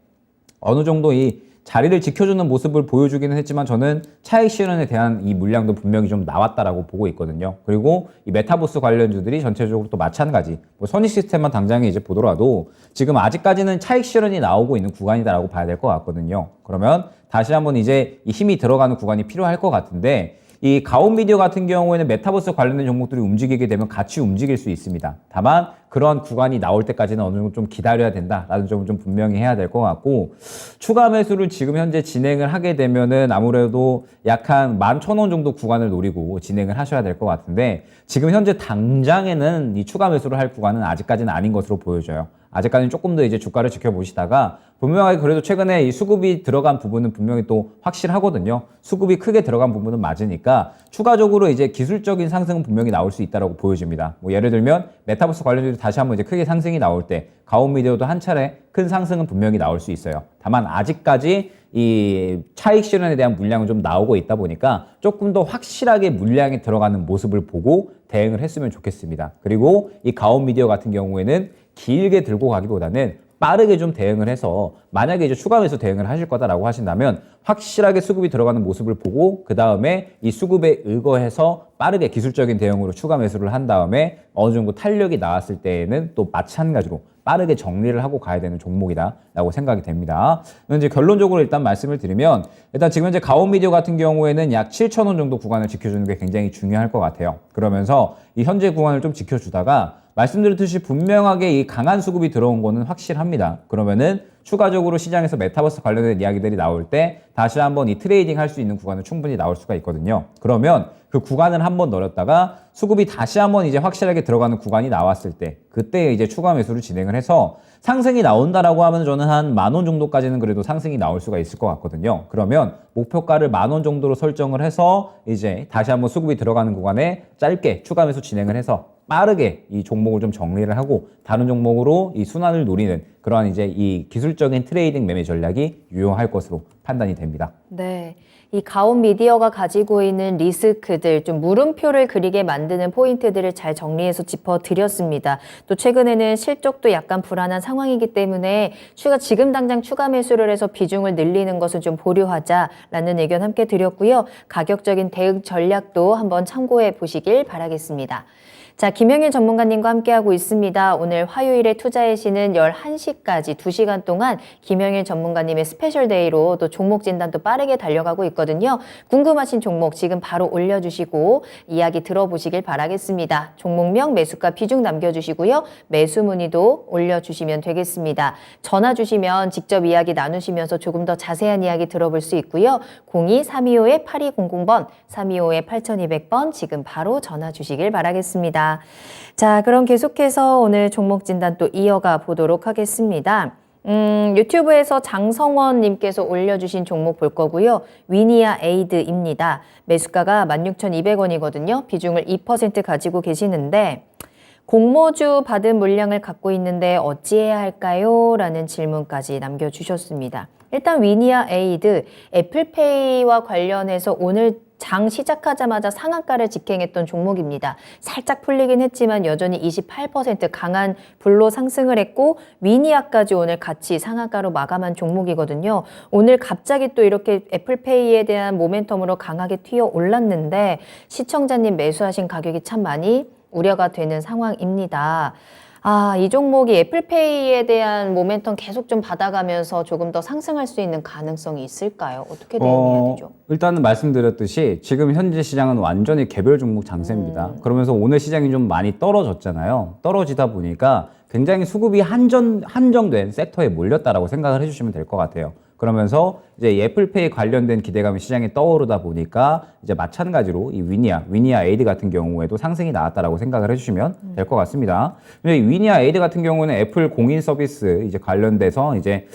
어느 정도 이 자리를 지켜주는 모습을 보여주기는 했지만 저는 차익 실현에 대한 이 물량도 분명히 좀 나왔다라고 보고 있거든요. 그리고 이 메타버스 관련주들이 전체적으로 또 마찬가지. 뭐 선익 시스템만 당장에 이제 보더라도 지금 아직까지는 차익 실현이 나오고 있는 구간이다라고 봐야 될 것 같거든요. 그러면 다시 한번 이제 이 힘이 들어가는 구간이 필요할 것 같은데 이 가온미디어 같은 경우에는 메타버스 관련된 종목들이 움직이게 되면 같이 움직일 수 있습니다. 다만 그런 구간이 나올 때까지는 어느 정도 좀 기다려야 된다라는 점을 좀 분명히 해야 될 것 같고, 추가 매수를 지금 현재 진행을 하게 되면은 아무래도 약 한 11,000원 정도 구간을 노리고 진행을 하셔야 될 것 같은데, 지금 현재 당장에는 이 추가 매수를 할 구간은 아직까지는 아닌 것으로 보여져요. 아직까지는 조금 더 이제 주가를 지켜보시다가, 분명하게 그래도 최근에 이 수급이 들어간 부분은 분명히 또 확실하거든요. 수급이 크게 들어간 부분은 맞으니까 추가적으로 이제 기술적인 상승은 분명히 나올 수 있다고 보여집니다. 뭐 예를 들면 메타버스 관련주도 다시 한번 이제 크게 상승이 나올 때 가온미디어도 한 차례 큰 상승은 분명히 나올 수 있어요. 다만 아직까지 이 차익 실현에 대한 물량은 좀 나오고 있다 보니까 조금 더 확실하게 물량이 들어가는 모습을 보고 대응을 했으면 좋겠습니다. 그리고 이 가온미디어 같은 경우에는 길게 들고 가기보다는 빠르게 좀 대응을 해서, 만약에 이제 추가 매수 대응을 하실 거다라고 하신다면 확실하게 수급이 들어가는 모습을 보고 그 다음에 이 수급에 의거해서 빠르게 기술적인 대응으로 추가 매수를 한 다음에 어느 정도 탄력이 나왔을 때에는 또 마찬가지로 빠르게 정리를 하고 가야 되는 종목이다라고 생각이 됩니다. 이제 결론적으로 일단 말씀을 드리면, 일단 지금 현재 가온미디어 같은 경우에는 약 7,000원 정도 구간을 지켜주는 게 굉장히 중요할 것 같아요. 그러면서 이 현재 구간을 좀 지켜주다가 말씀드렸듯이 분명하게 이 강한 수급이 들어온 거는 확실합니다. 그러면은 추가적으로 시장에서 메타버스 관련된 이야기들이 나올 때 다시 한번 이 트레이딩 할 수 있는 구간은 충분히 나올 수가 있거든요. 그러면 그 구간을 한번 노렸다가 수급이 다시 한번 이제 확실하게 들어가는 구간이 나왔을 때, 그때 이제 추가 매수를 진행을 해서 상승이 나온다라고 하면 저는 한 10,000원 정도까지는 그래도 상승이 나올 수가 있을 것 같거든요. 그러면 목표가를 10,000원 정도로 설정을 해서 이제 다시 한번 수급이 들어가는 구간에 짧게 추가 매수 진행을 해서 빠르게 이 종목을 좀 정리를 하고 다른 종목으로 이 순환을 노리는 그러한 이제 이 기술적인 트레이딩 매매 전략이 유효할 것으로 판단이 됩니다. 네. 이 가온미디어가 가지고 있는 리스크들, 좀 물음표를 그리게 만드는 포인트들을 잘 정리해서 짚어드렸습니다. 또 최근에는 실적도 약간 불안한 상황이기 때문에 지금 당장 추가 매수를 해서 비중을 늘리는 것은 좀 보류하자라는 의견 함께 드렸고요. 가격적인 대응 전략도 한번 참고해 보시길 바라겠습니다. 자, 김영일 전문가님과 함께하고 있습니다. 오늘 화요일에 투자의 신은 11시까지 2시간 동안 김영일 전문가님의 스페셜 데이로 또 종목 진단도 빠르게 달려가고 있거든요. 궁금하신 종목 지금 바로 올려주시고 이야기 들어보시길 바라겠습니다. 종목명, 매수가, 비중 남겨주시고요. 매수 문의도 올려주시면 되겠습니다. 전화 주시면 직접 이야기 나누시면서 조금 더 자세한 이야기 들어볼 수 있고요. 02-3200번, 325-8200번 지금 바로 전화 주시길 바라겠습니다. 자, 그럼 계속해서 오늘 종목 진단 또 이어가 보도록 하겠습니다. 유튜브에서 장성원 님께서 올려주신 종목 볼 거고요. 위니아 에이드입니다. 매수가가 16,200원이거든요. 비중을 2% 가지고 계시는데 공모주 받은 물량을 갖고 있는데 어찌해야 할까요? 라는 질문까지 남겨주셨습니다. 일단 위니아 에이드, 애플페이와 관련해서 오늘 장 시작하자마자 상한가를 직행했던 종목입니다. 살짝 풀리긴 했지만 여전히 28% 강한 불로 상승을 했고 위니아까지 오늘 같이 상한가로 마감한 종목이거든요. 오늘 갑자기 또 이렇게 애플페이에 대한 모멘텀으로 강하게 튀어 올랐는데 시청자님 매수하신 가격이 참 많이 우려가 되는 상황입니다. 이 종목이 애플페이에 대한 모멘텀 계속 좀 받아가면서 조금 더 상승할 수 있는 가능성이 있을까요? 어떻게 대응해야 되죠? 일단은 말씀드렸듯이 지금 현재 시장은 완전히 개별 종목 장세입니다. 그러면서 오늘 시장이 좀 많이 떨어졌잖아요. 떨어지다 보니까 굉장히 수급이 한정된 섹터에 몰렸다라고 생각을 해주시면 될 것 같아요. 그러면서 이제 애플페이 관련된 기대감이 시장에 떠오르다 보니까 이제 마찬가지로 이 위니아 에이드 같은 경우에도 상승이 나왔다라고 생각을 해주시면 될 것 같습니다. 근데 이 위니아 에이드 같은 경우는 애플 공인 서비스 이제 관련돼서 이제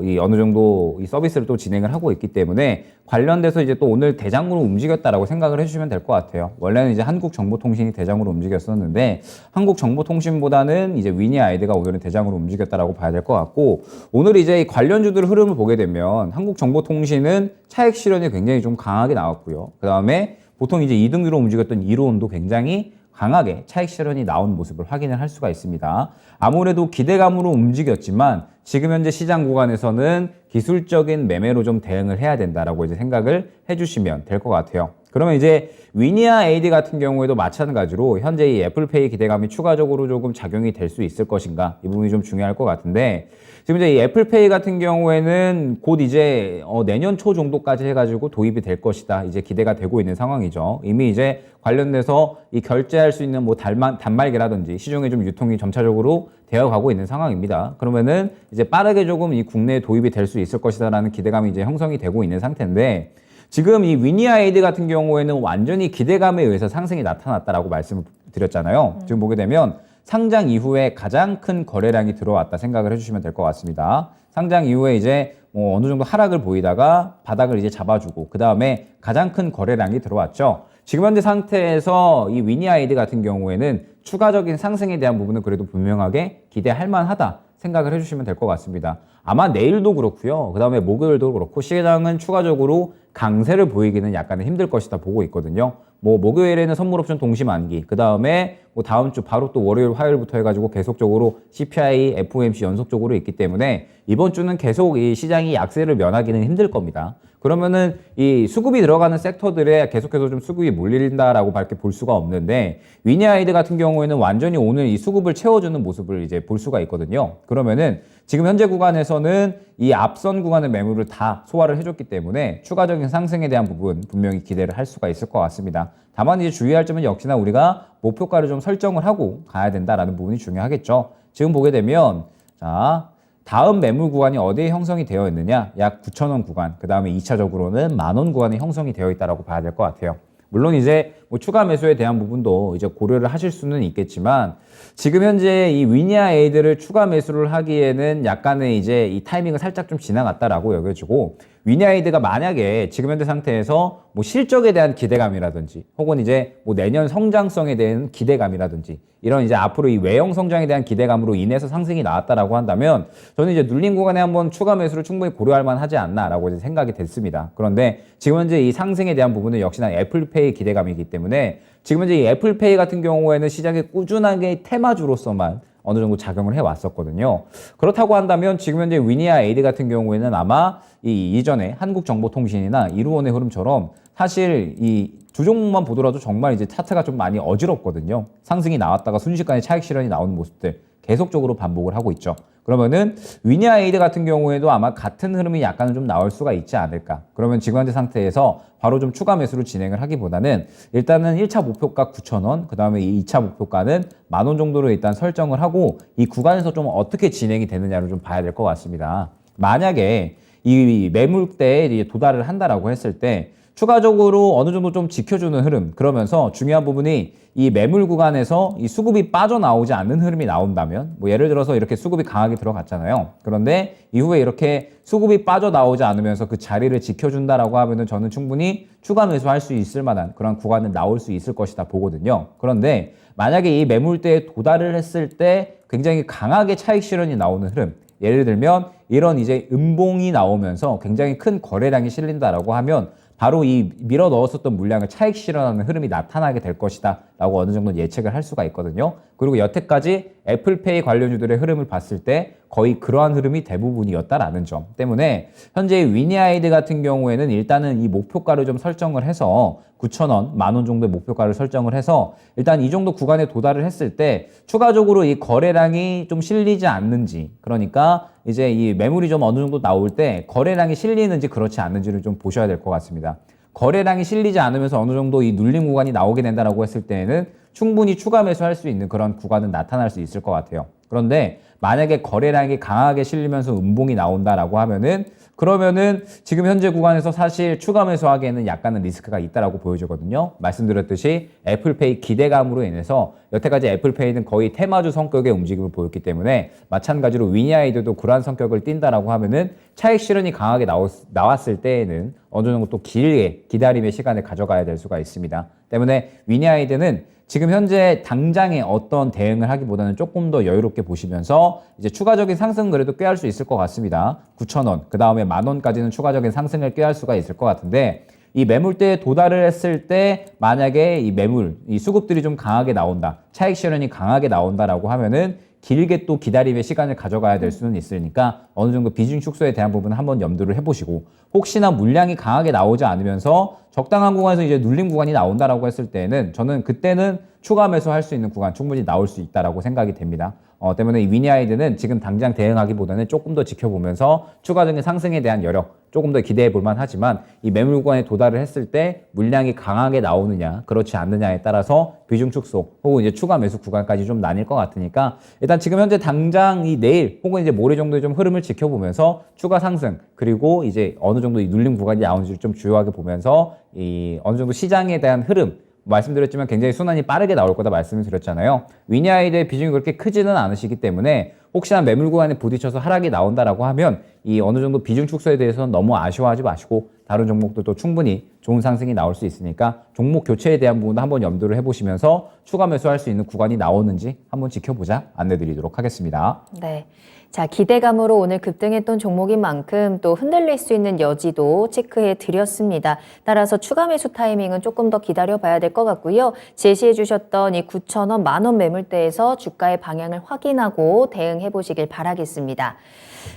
이 어느 정도 이 서비스를 또 진행을 하고 있기 때문에 관련돼서 이제 또 오늘 대장으로 움직였다라고 생각을 해주시면 될 것 같아요. 원래는 이제 한국정보통신이 대장으로 움직였었는데 한국정보통신보다는 이제 위니아 에이드가 오늘은 대장으로 움직였다라고 봐야 될 것 같고, 오늘 이제 이 관련주들 흐름을 보게 되면 한국정보통신은 차익 실현이 굉장히 좀 강하게 나왔고요. 그 다음에 보통 이제 2등주로 움직였던 이로온도 굉장히 강하게 차익 실현이 나온 모습을 확인을 할 수가 있습니다. 아무래도 기대감으로 움직였지만 지금 현재 시장 구간에서는 기술적인 매매로 좀 대응을 해야 된다라고 이제 생각을 해주시면 될 것 같아요. 그러면 이제 위니아 AD 같은 경우에도 마찬가지로 현재 이 애플페이 기대감이 추가적으로 조금 작용이 될 수 있을 것인가, 이 부분이 좀 중요할 것 같은데, 지금 이제 이 애플페이 같은 경우에는 곧 이제 내년 초 정도까지 해가지고 도입이 될 것이다, 이제 기대가 되고 있는 상황이죠. 이미 이제 관련돼서 이 결제할 수 있는 뭐 단말기라든지 시중에 좀 유통이 점차적으로 되어 가고 있는 상황입니다. 그러면은 이제 빠르게 조금 이 국내에 도입이 될 수 있을 것이다라는 기대감이 이제 형성이 되고 있는 상태인데, 지금 이 위니아 에이드 같은 경우에는 완전히 기대감에 의해서 상승이 나타났다라고 말씀을 드렸잖아요. 지금 보게 되면 상장 이후에 가장 큰 거래량이 들어왔다 생각을 해주시면 될 것 같습니다. 상장 이후에 이제 뭐 어느 정도 하락을 보이다가 바닥을 이제 잡아주고 그 다음에 가장 큰 거래량이 들어왔죠. 지금 현재 상태에서 이 위니아 에이드 같은 경우에는 추가적인 상승에 대한 부분은 그래도 분명하게 기대할 만하다 생각을 해주시면 될 것 같습니다. 아마 내일도 그렇고요. 그 다음에 목요일도 그렇고 시장은 추가적으로 강세를 보이기는 약간은 힘들 것이다 보고 있거든요. 뭐 목요일에는 선물 옵션 동시 만기, 그 다음에 뭐 다음 주 바로 또 월요일 화요일부터 해가지고 계속적으로 CPI, FOMC 연속적으로 있기 때문에 이번 주는 계속 이 시장이 약세를 면하기는 힘들 겁니다. 그러면은 이 수급이 들어가는 섹터들에 계속해서 좀 수급이 몰린다라고 밝게 볼 수가 없는데, 위니아이드 같은 경우에는 완전히 오늘 이 수급을 채워주는 모습을 이제 볼 수가 있거든요. 그러면은 지금 현재 구간에서는 이 앞선 구간의 매물을 다 소화를 해줬기 때문에 추가적인 상승에 대한 부분 분명히 기대를 할 수가 있을 것 같습니다. 다만 이제 주의할 점은 역시나 우리가 목표가를 좀 설정을 하고 가야 된다라는 부분이 중요하겠죠. 지금 보게 되면 자, 다음 매물 구간이 어디에 형성이 되어 있느냐? 약 9,000원 구간, 그 다음에 2차적으로는 10,000원 구간이 형성이 되어 있다고 봐야 될 것 같아요. 물론 이제 뭐 추가 매수에 대한 부분도 이제 고려를 하실 수는 있겠지만, 지금 현재 이 위니아 에이드를 추가 매수를 하기에는 약간의 이제 이 타이밍을 살짝 좀 지나갔다라고 여겨지고, 위니아 에이드가 만약에 지금 현재 상태에서 뭐 실적에 대한 기대감이라든지 혹은 이제 뭐 내년 성장성에 대한 기대감이라든지 이런 이제 앞으로 이 외형 성장에 대한 기대감으로 인해서 상승이 나왔다라고 한다면, 저는 이제 눌린 구간에 한번 추가 매수를 충분히 고려할 만하지 않나라고 이제 생각이 됐습니다. 그런데 지금 현재 이 상승에 대한 부분은 역시나 애플페이 기대감이기 때문에 지금 현재 이 애플페이 같은 경우에는 시장에 꾸준하게 테마주로서만 어느 정도 작용을 해왔었거든요. 그렇다고 한다면 지금 현재 위니아 에이드 같은 경우에는 아마 이 이전에 한국정보통신이나 이루원의 흐름처럼 사실 이 두 종목만 보더라도 정말 이제 차트가 좀 많이 어지럽거든요. 상승이 나왔다가 순식간에 차익 실현이 나오는 모습들 계속적으로 반복을 하고 있죠. 그러면은 위니아 에이드 같은 경우에도 아마 같은 흐름이 약간은 좀 나올 수가 있지 않을까. 그러면 지금 현재 상태에서 바로 좀 추가 매수를 진행을 하기보다는 일단은 1차 목표가 9,000원, 그 다음에 2차 목표가는 10,000원 정도로 일단 설정을 하고 이 구간에서 좀 어떻게 진행이 되느냐를 좀 봐야 될 것 같습니다. 만약에 이 매물대에 도달을 한다라고 했을 때 추가적으로 어느 정도 좀 지켜주는 흐름, 그러면서 중요한 부분이 이 매물 구간에서 이 수급이 빠져나오지 않는 흐름이 나온다면, 뭐 예를 들어서 이렇게 수급이 강하게 들어갔잖아요. 그런데 이후에 이렇게 수급이 빠져나오지 않으면서 그 자리를 지켜준다라고 하면은 저는 충분히 추가 매수할 수 있을 만한 그런 구간은 나올 수 있을 것이다 보거든요. 그런데 만약에 이 매물대에 도달을 했을 때 굉장히 강하게 차익 실현이 나오는 흐름, 예를 들면 이런 이제 음봉이 나오면서 굉장히 큰 거래량이 실린다라고 하면 바로 이 밀어 넣었었던 물량을 차익 실현하는 흐름이 나타나게 될 것이다 라고 어느 정도 예측을 할 수가 있거든요. 그리고 여태까지 애플페이 관련주들의 흐름을 봤을 때 거의 그러한 흐름이 대부분이었다라는 점 때문에 현재 위니아이드 같은 경우에는 일단은 이 목표가를 좀 설정을 해서 9,000원, 10,000원 정도의 목표가를 설정을 해서 일단 이 정도 구간에 도달을 했을 때 추가적으로 이 거래량이 좀 실리지 않는지, 그러니까 이제 이 매물이 좀 어느 정도 나올 때 거래량이 실리는지 그렇지 않는지를 좀 보셔야 될 것 같습니다. 거래량이 실리지 않으면서 어느 정도 이 눌림 구간이 나오게 된다라고 했을 때에는 충분히 추가 매수할 수 있는 그런 구간은 나타날 수 있을 것 같아요. 그런데 만약에 거래량이 강하게 실리면서 음봉이 나온다라고 하면은, 그러면은 지금 현재 구간에서 사실 추가 매수하기에는 약간은 리스크가 있다라고 보여지거든요. 말씀드렸듯이 애플페이 기대감으로 인해서 여태까지 애플페이는 거의 테마주 성격의 움직임을 보였기 때문에 마찬가지로 위니아이드도 그러한 성격을 띈다라고 하면은 차익 실현이 강하게 나왔을 때에는 어느 정도 또 길게 기다림의 시간을 가져가야 될 수가 있습니다. 때문에 위니아이드는 지금 현재 당장에 어떤 대응을 하기보다는 조금 더 여유롭게 보시면서 이제 추가적인 상승은 그래도 꾀할 수 있을 것 같습니다. 9,000원, 그 다음에 10,000원까지는 추가적인 상승을 꾀할 수가 있을 것 같은데, 이 매물대에 도달을 했을 때 만약에 이 매물, 이 수급들이 좀 강하게 나온다, 차익 실현이 강하게 나온다라고 하면은 길게 또 기다림의 시간을 가져가야 될 수는 있으니까 어느 정도 비중 축소에 대한 부분은 한번 염두를 해보시고 혹시나 물량이 강하게 나오지 않으면서 적당한 구간에서 이제 눌림 구간이 나온다라고 했을 때는 저는 그때는 추가 매수할 수 있는 구간 충분히 나올 수 있다라고 생각이 됩니다. 때문에 이 위니아이드는 지금 당장 대응하기보다는 조금 더 지켜보면서 추가적인 상승에 대한 여력 조금 더 기대해 볼만 하지만 이 매물 구간에 도달을 했을 때 물량이 강하게 나오느냐 그렇지 않느냐에 따라서 비중 축소 혹은 이제 추가 매수 구간까지 좀 나뉠 것 같으니까 일단 지금 현재 당장 이 내일 혹은 이제 모레 정도의 좀 흐름을 지켜보면서 추가 상승 그리고 이제 어느 정도 이 눌림 구간이 나오는지를 좀 주요하게 보면서 이 어느 정도 시장에 대한 흐름 말씀드렸지만 굉장히 순환이 빠르게 나올 거다 말씀을 드렸잖아요. 위니아이드의 비중이 그렇게 크지는 않으시기 때문에 혹시나 매물 구간에 부딪혀서 하락이 나온다라고 하면 이 어느 정도 비중 축소에 대해서는 너무 아쉬워하지 마시고 다른 종목들도 충분히 좋은 상승이 나올 수 있으니까 종목 교체에 대한 부분도 한번 염두를 해보시면서 추가 매수할 수 있는 구간이 나오는지 한번 지켜보자 안내드리도록 하겠습니다. 네. 자, 기대감으로 오늘 급등했던 종목인 만큼 또 흔들릴 수 있는 여지도 체크해 드렸습니다. 따라서 추가 매수 타이밍은 조금 더 기다려 봐야 될 것 같고요. 제시해 주셨던 이 9,000원, 만원 매물대에서 주가의 방향을 확인하고 대응해 보시길 바라겠습니다.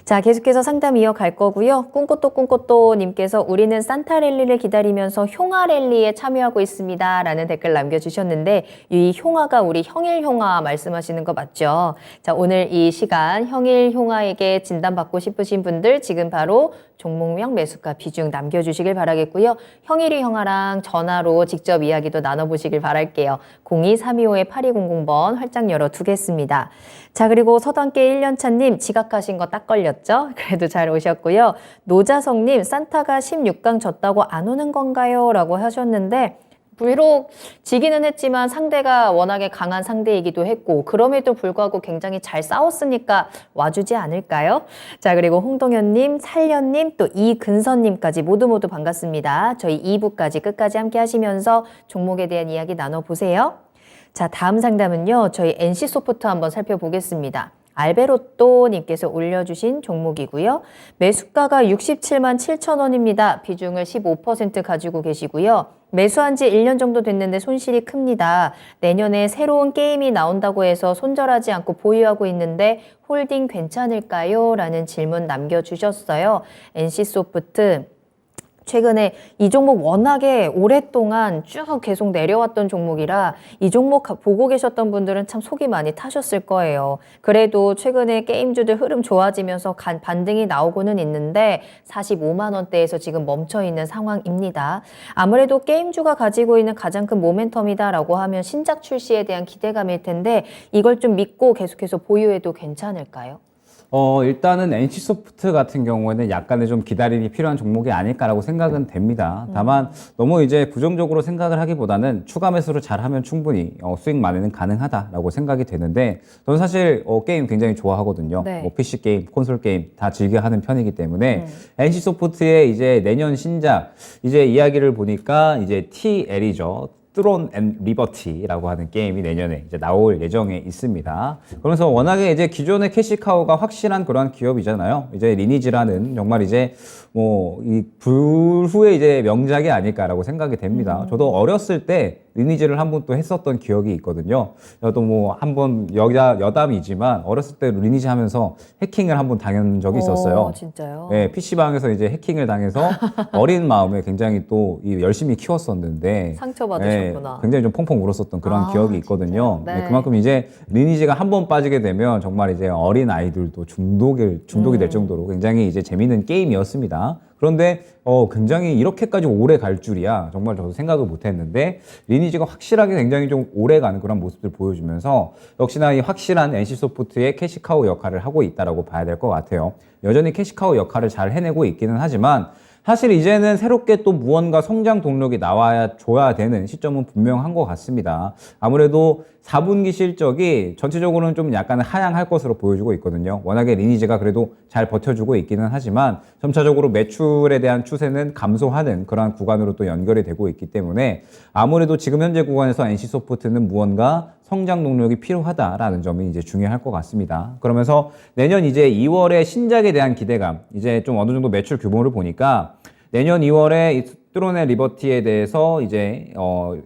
자, 계속해서 상담 이어갈 거고요. 꿈꽃도 님께서 우리는 산타 랠리를 기다리면서 효화 랠리에 참여하고 있습니다. 라는 댓글 남겨주셨는데 이 효화가 우리 형일 효화 말씀하시는 거 맞죠? 자, 오늘 이 시간 형일 효화에게 진단받고 싶으신 분들 지금 바로 종목명 매수가 비중 남겨주시길 바라겠고요. 형일이 형아랑 전화로 직접 이야기도 나눠보시길 바랄게요. 02325-8200번 활짝 열어두겠습니다. 자, 그리고 서당계 1년차님 지각하신 거 딱 걸렸죠? 그래도 잘 오셨고요. 노자성님 산타가 16강 졌다고 안 오는 건가요? 라고 하셨는데 비록 지기는 했지만 상대가 워낙에 강한 상대이기도 했고 그럼에도 불구하고 굉장히 잘 싸웠으니까 와주지 않을까요? 자, 그리고 홍동현님, 살련님, 또 이근선님까지 모두 반갑습니다. 저희 2부까지 끝까지 함께 하시면서 종목에 대한 이야기 나눠보세요. 자, 다음 상담은요. 저희 NC소프트 한번 살펴보겠습니다. 알베로또님께서 올려주신 종목이고요. 매수가가 67만 7천 원입니다. 비중을 15% 가지고 계시고요. 매수한 지 1년 정도 됐는데 손실이 큽니다. 내년에 새로운 게임이 나온다고 해서 손절하지 않고 보유하고 있는데 홀딩 괜찮을까요? 라는 질문 남겨주셨어요. NC소프트. 최근에 이 종목 워낙에 오랫동안 쭉 계속 내려왔던 종목이라 이 종목 보고 계셨던 분들은 참 속이 많이 타셨을 거예요. 그래도 최근에 게임주들 흐름 좋아지면서 반등이 나오고는 있는데 45만 원대에서 지금 멈춰 있는 상황입니다. 아무래도 게임주가 가지고 있는 가장 큰 모멘텀이다라고 하면 신작 출시에 대한 기대감일 텐데 이걸 좀 믿고 계속해서 보유해도 괜찮을까요? 일단은 NC소프트 같은 경우에는 약간의 좀 기다림이 필요한 종목이 아닐까라고 생각은 됩니다. 다만 너무 이제 부정적으로 생각을 하기보다는 추가 매수를 잘하면 충분히 수익 만회는 가능하다라고 생각이 되는데 저는 사실 게임 굉장히 좋아하거든요. 네. 뭐 PC 게임, 콘솔 게임 다 즐겨 하는 편이기 때문에 NC소프트의 이제 내년 신작 이제 이야기를 보니까 이제 TL이죠. 트론 앤 리버티라고 하는 게임이 내년에 이제 나올 예정에 있습니다. 그러면서 워낙에 이제 기존의 캐시카우가 확실한 그런 기업이잖아요. 이제 리니지라는 정말 이제 뭐 이 불후의 이제 명작이 아닐까라고 생각이 됩니다. 저도 어렸을 때 리니지를 한 번 또 했었던 기억이 있거든요. 저도 뭐 한 번 여담이지만 어렸을 때 리니지 하면서 해킹을 한 번 당한 적이 있었어요. 진짜요? 네, PC방에서 이제 해킹을 당해서 어린 마음에 굉장히 또 열심히 키웠었는데 상처받으셨구나. 굉장히 좀 펑펑 울었었던 그런 기억이 있거든요. 네. 그만큼 이제 리니지가 한 번 빠지게 되면 정말 이제 어린 아이들도 중독이 될 정도로 굉장히 이제 재밌는 게임이었습니다. 그런데 굉장히 이렇게까지 오래 갈 줄이야 정말 저도 생각을 못했는데 리니지가 확실하게 굉장히 좀 오래 가는 그런 모습들 보여주면서 역시나 이 확실한 NC소프트의 캐시카우 역할을 하고 있다라고 봐야 될 것 같아요. 여전히 캐시카우 역할을 잘 해내고 있기는 하지만 사실 이제는 새롭게 또 무언가 성장 동력이 나와야 줘야 되는 시점은 분명한 것 같습니다. 아무래도 4분기 실적이 전체적으로는 좀 약간 하향할 것으로 보여주고 있거든요. 워낙에 리니지가 그래도 잘 버텨주고 있기는 하지만 점차적으로 매출에 대한 추세는 감소하는 그러한 구간으로 또 연결이 되고 있기 때문에 아무래도 지금 현재 구간에서 NC소프트는 무언가 성장 동력이 필요하다라는 점이 이제 중요할 것 같습니다. 그러면서 내년 이제 2월에 신작에 대한 기대감, 이제 좀 어느 정도 매출 규모를 보니까 내년 2월에 뚜론의 리버티에 대해서 이제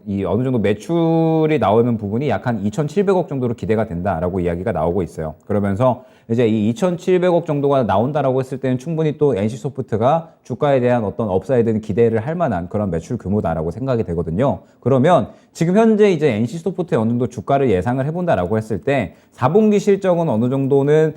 이 어느 정도 매출이 나오는 부분이 약 한 2,700억 정도로 기대가 된다라고 이야기가 나오고 있어요. 그러면서 이제 이 2,700억 정도가 나온다라고 했을 때는 충분히 또 NC소프트가 주가에 대한 어떤 업사이드는 기대를 할 만한 그런 매출 규모다라고 생각이 되거든요. 그러면 지금 현재 이제 NC소프트의 어느 정도 주가를 예상을 해본다라고 했을 때 4분기 실적은 어느 정도는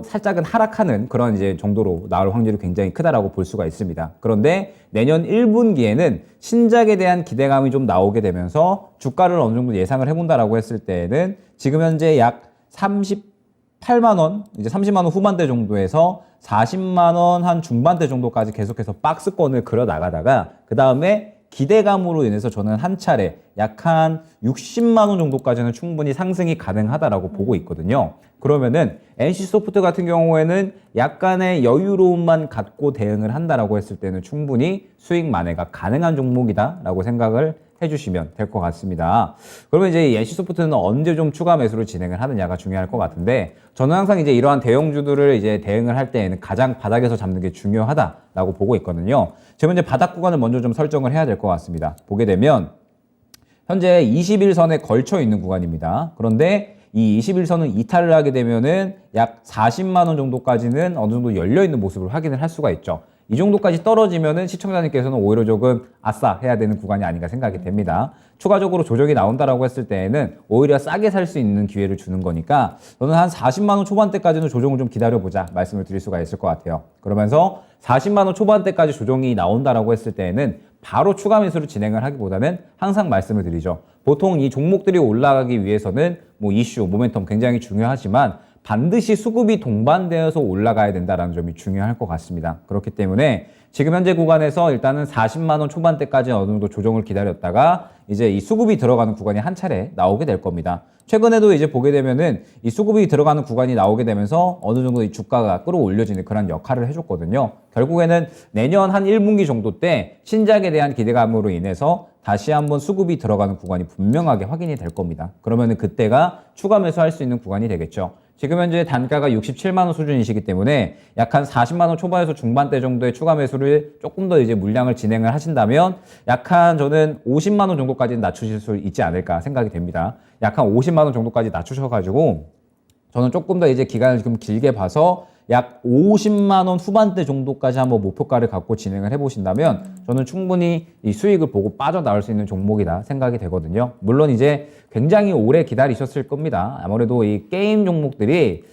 살짝은 하락하는 그런 이제 정도로 나올 확률이 굉장히 크다라고 볼 수가 있습니다. 그런데 내년 1분기에는 신작에 대한 기대감이 좀 나오게 되면서 주가를 어느 정도 예상을 해본다라고 했을 때는 지금 현재 약 38만 원, 이제 30만 원 후반대 정도에서 40만 원 한 중반대 정도까지 계속해서 박스권을 그려 나가다가 그 다음에 기대감으로 인해서 저는 한 차례 약 한 60만 원 정도까지는 충분히 상승이 가능하다라고 보고 있거든요. 그러면은 NC소프트 같은 경우에는 약간의 여유로움만 갖고 대응을 한다라고 했을 때는 충분히 수익 만회가 가능한 종목이다라고 생각을 해주시면 될 것 같습니다. 그러면 이제 NC소프트는 언제 좀 추가 매수를 진행을 하느냐가 중요할 것 같은데 저는 항상 이제 이러한 대형주들을 이제 대응을 할 때에는 가장 바닥에서 잡는 게 중요하다라고 보고 있거든요. 지금 이제 바닥 구간을 먼저 좀 설정을 해야 될 것 같습니다. 보게 되면 현재 21선에 걸쳐 있는 구간입니다. 그런데 이 21선을 이탈을 하게 되면은 약 40만 원 정도까지는 어느 정도 열려 있는 모습을 확인을 할 수가 있죠. 이 정도까지 떨어지면은 시청자님께서는 오히려 조금 아싸 해야 되는 구간이 아닌가 생각이 됩니다. 추가적으로 조정이 나온다라고 했을 때에는 오히려 싸게 살 수 있는 기회를 주는 거니까 저는 한 40만 원 초반대까지는 조정을 좀 기다려보자 말씀을 드릴 수가 있을 것 같아요. 그러면서 40만 원 초반대까지 조정이 나온다라고 했을 때에는 바로 추가 매수를 진행을 하기보다는 항상 말씀을 드리죠. 보통 이 종목들이 올라가기 위해서는 뭐 이슈, 모멘텀 굉장히 중요하지만 반드시 수급이 동반되어서 올라가야 된다는 점이 중요할 것 같습니다. 그렇기 때문에 지금 현재 구간에서 일단은 40만 원 초반대까지 어느 정도 조정을 기다렸다가 이제 이 수급이 들어가는 구간이 한 차례 나오게 될 겁니다. 최근에도 이제 보게 되면은 이 수급이 들어가는 구간이 나오게 되면서 어느 정도 이 주가가 끌어올려지는 그런 역할을 해줬거든요. 결국에는 내년 한 1분기 정도 때 신작에 대한 기대감으로 인해서 다시 한번 수급이 들어가는 구간이 분명하게 확인이 될 겁니다. 그러면은 그때가 추가 매수할 수 있는 구간이 되겠죠. 지금 현재 단가가 67만 원 수준이시기 때문에 약 한 40만 원 초반에서 중반대 정도의 추가 매수를 조금 더 이제 물량을 진행을 하신다면 약 한 저는 50만 원 정도까지는 낮추실 수 있지 않을까 생각이 됩니다. 약 한 50만 원 정도까지 낮추셔가지고 저는 조금 더 이제 기간을 좀 길게 봐서 약 50만 원 후반대 정도까지 한번 목표가를 갖고 진행을 해보신다면 저는 충분히 이 수익을 보고 빠져나올 수 있는 종목이다 생각이 되거든요. 물론 이제 굉장히 오래 기다리셨을 겁니다. 아무래도 이 게임 종목들이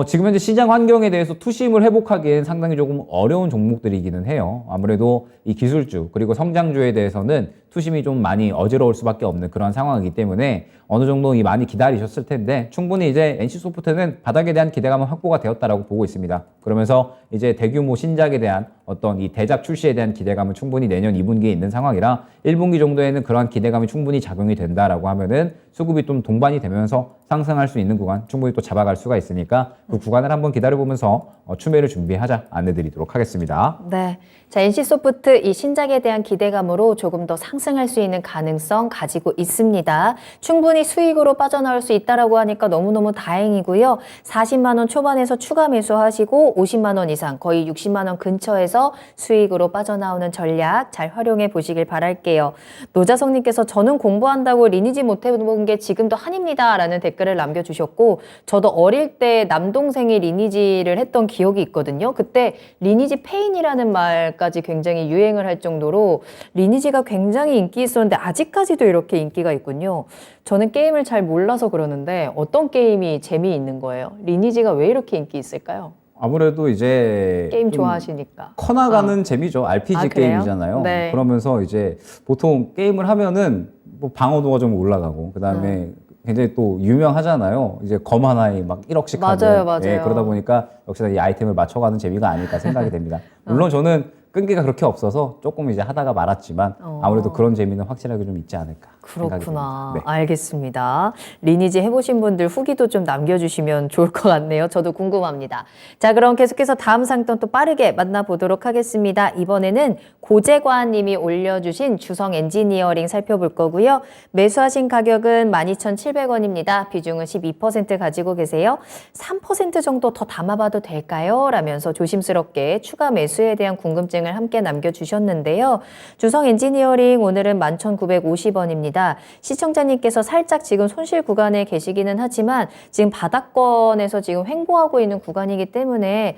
지금 현재 시장 환경에 대해서 투심을 회복하기엔 상당히 조금 어려운 종목들이기는 해요. 아무래도 이 기술주 그리고 성장주에 대해서는 투심이 좀 많이 어지러울 수밖에 없는 그런 상황이기 때문에 어느 정도 많이 기다리셨을 텐데 충분히 이제 NC소프트는 바닥에 대한 기대감은 확보가 되었다라고 보고 있습니다. 그러면서 이제 대규모 신작에 대한 어떤 이 대작 출시에 대한 기대감은 충분히 내년 2분기에 있는 상황이라 1분기 정도에는 그러한 기대감이 충분히 작용이 된다라고 하면은 수급이 좀 동반이 되면서 상승할 수 있는 구간 충분히 또 잡아갈 수가 있으니까 그 구간을 한번 기다려보면서 추매를 준비하자 안내드리도록 하겠습니다. 네. 자, NC소프트 이 신작에 대한 기대감으로 조금 더 상승할 수 있는 가능성 가지고 있습니다. 충분히 수익으로 빠져나올 수 있다라고 하니까 너무너무 다행이고요. 40만 원 초반에서 추가 매수하시고 50만 원 이상 거의 60만 원 근처에서 수익으로 빠져나오는 전략 잘 활용해 보시길 바랄게요. 노자성님께서 저는 공부한다고 리니지 못 해본 게 지금도 한입니다 라는 댓글을 남겨주셨고 저도 어릴 때 남동생이 리니지를 했던 기억이 있거든요. 그때 리니지 페인이라는 말까지 굉장히 유행을 할 정도로 리니지가 굉장히 인기 있었는데 아직까지도 이렇게 인기가 있군요. 저는 게임을 잘 몰라서 그러는데 어떤 게임이 재미있는 거예요? 리니지가 왜 이렇게 인기 있을까요? 아무래도 이제 게임 좋아하시니까. 커나가는 재미죠. RPG 그래요? 게임이잖아요. 네. 그러면서 이제 보통 게임을 하면은 뭐 방어도가 좀 올라가고 그다음에 굉장히 또 유명하잖아요. 이제 검 하나에 막 1억씩 맞아요, 하는. 맞아요. 예, 그러다 보니까 역시나 이 아이템을 맞춰가는 재미가 아닐까 생각이 됩니다. 물론 저는 끈기가 그렇게 없어서 조금 이제 하다가 말았지만 아무래도 그런 재미는 확실하게 좀 있지 않을까 생각이 그렇구나. 듭니다. 네. 알겠습니다. 리니지 해보신 분들 후기도 좀 남겨주시면 좋을 것 같네요. 저도 궁금합니다. 자, 그럼 계속해서 다음 상담 또 빠르게 만나보도록 하겠습니다. 이번에는 고재관님이 올려주신 주성 엔지니어링 살펴볼 거고요. 매수하신 가격은 12,700원입니다. 비중은 12% 가지고 계세요. 3% 정도 더 담아봐도 될까요? 라면서 조심스럽게 추가 매수에 대한 궁금증을 영상을 함께 남겨주셨는데요. 주성 엔지니어링 오늘은 11,950원입니다. 시청자님께서 살짝 지금 손실 구간에 계시기는 하지만 지금 바닥권에서 지금 횡보하고 있는 구간이기 때문에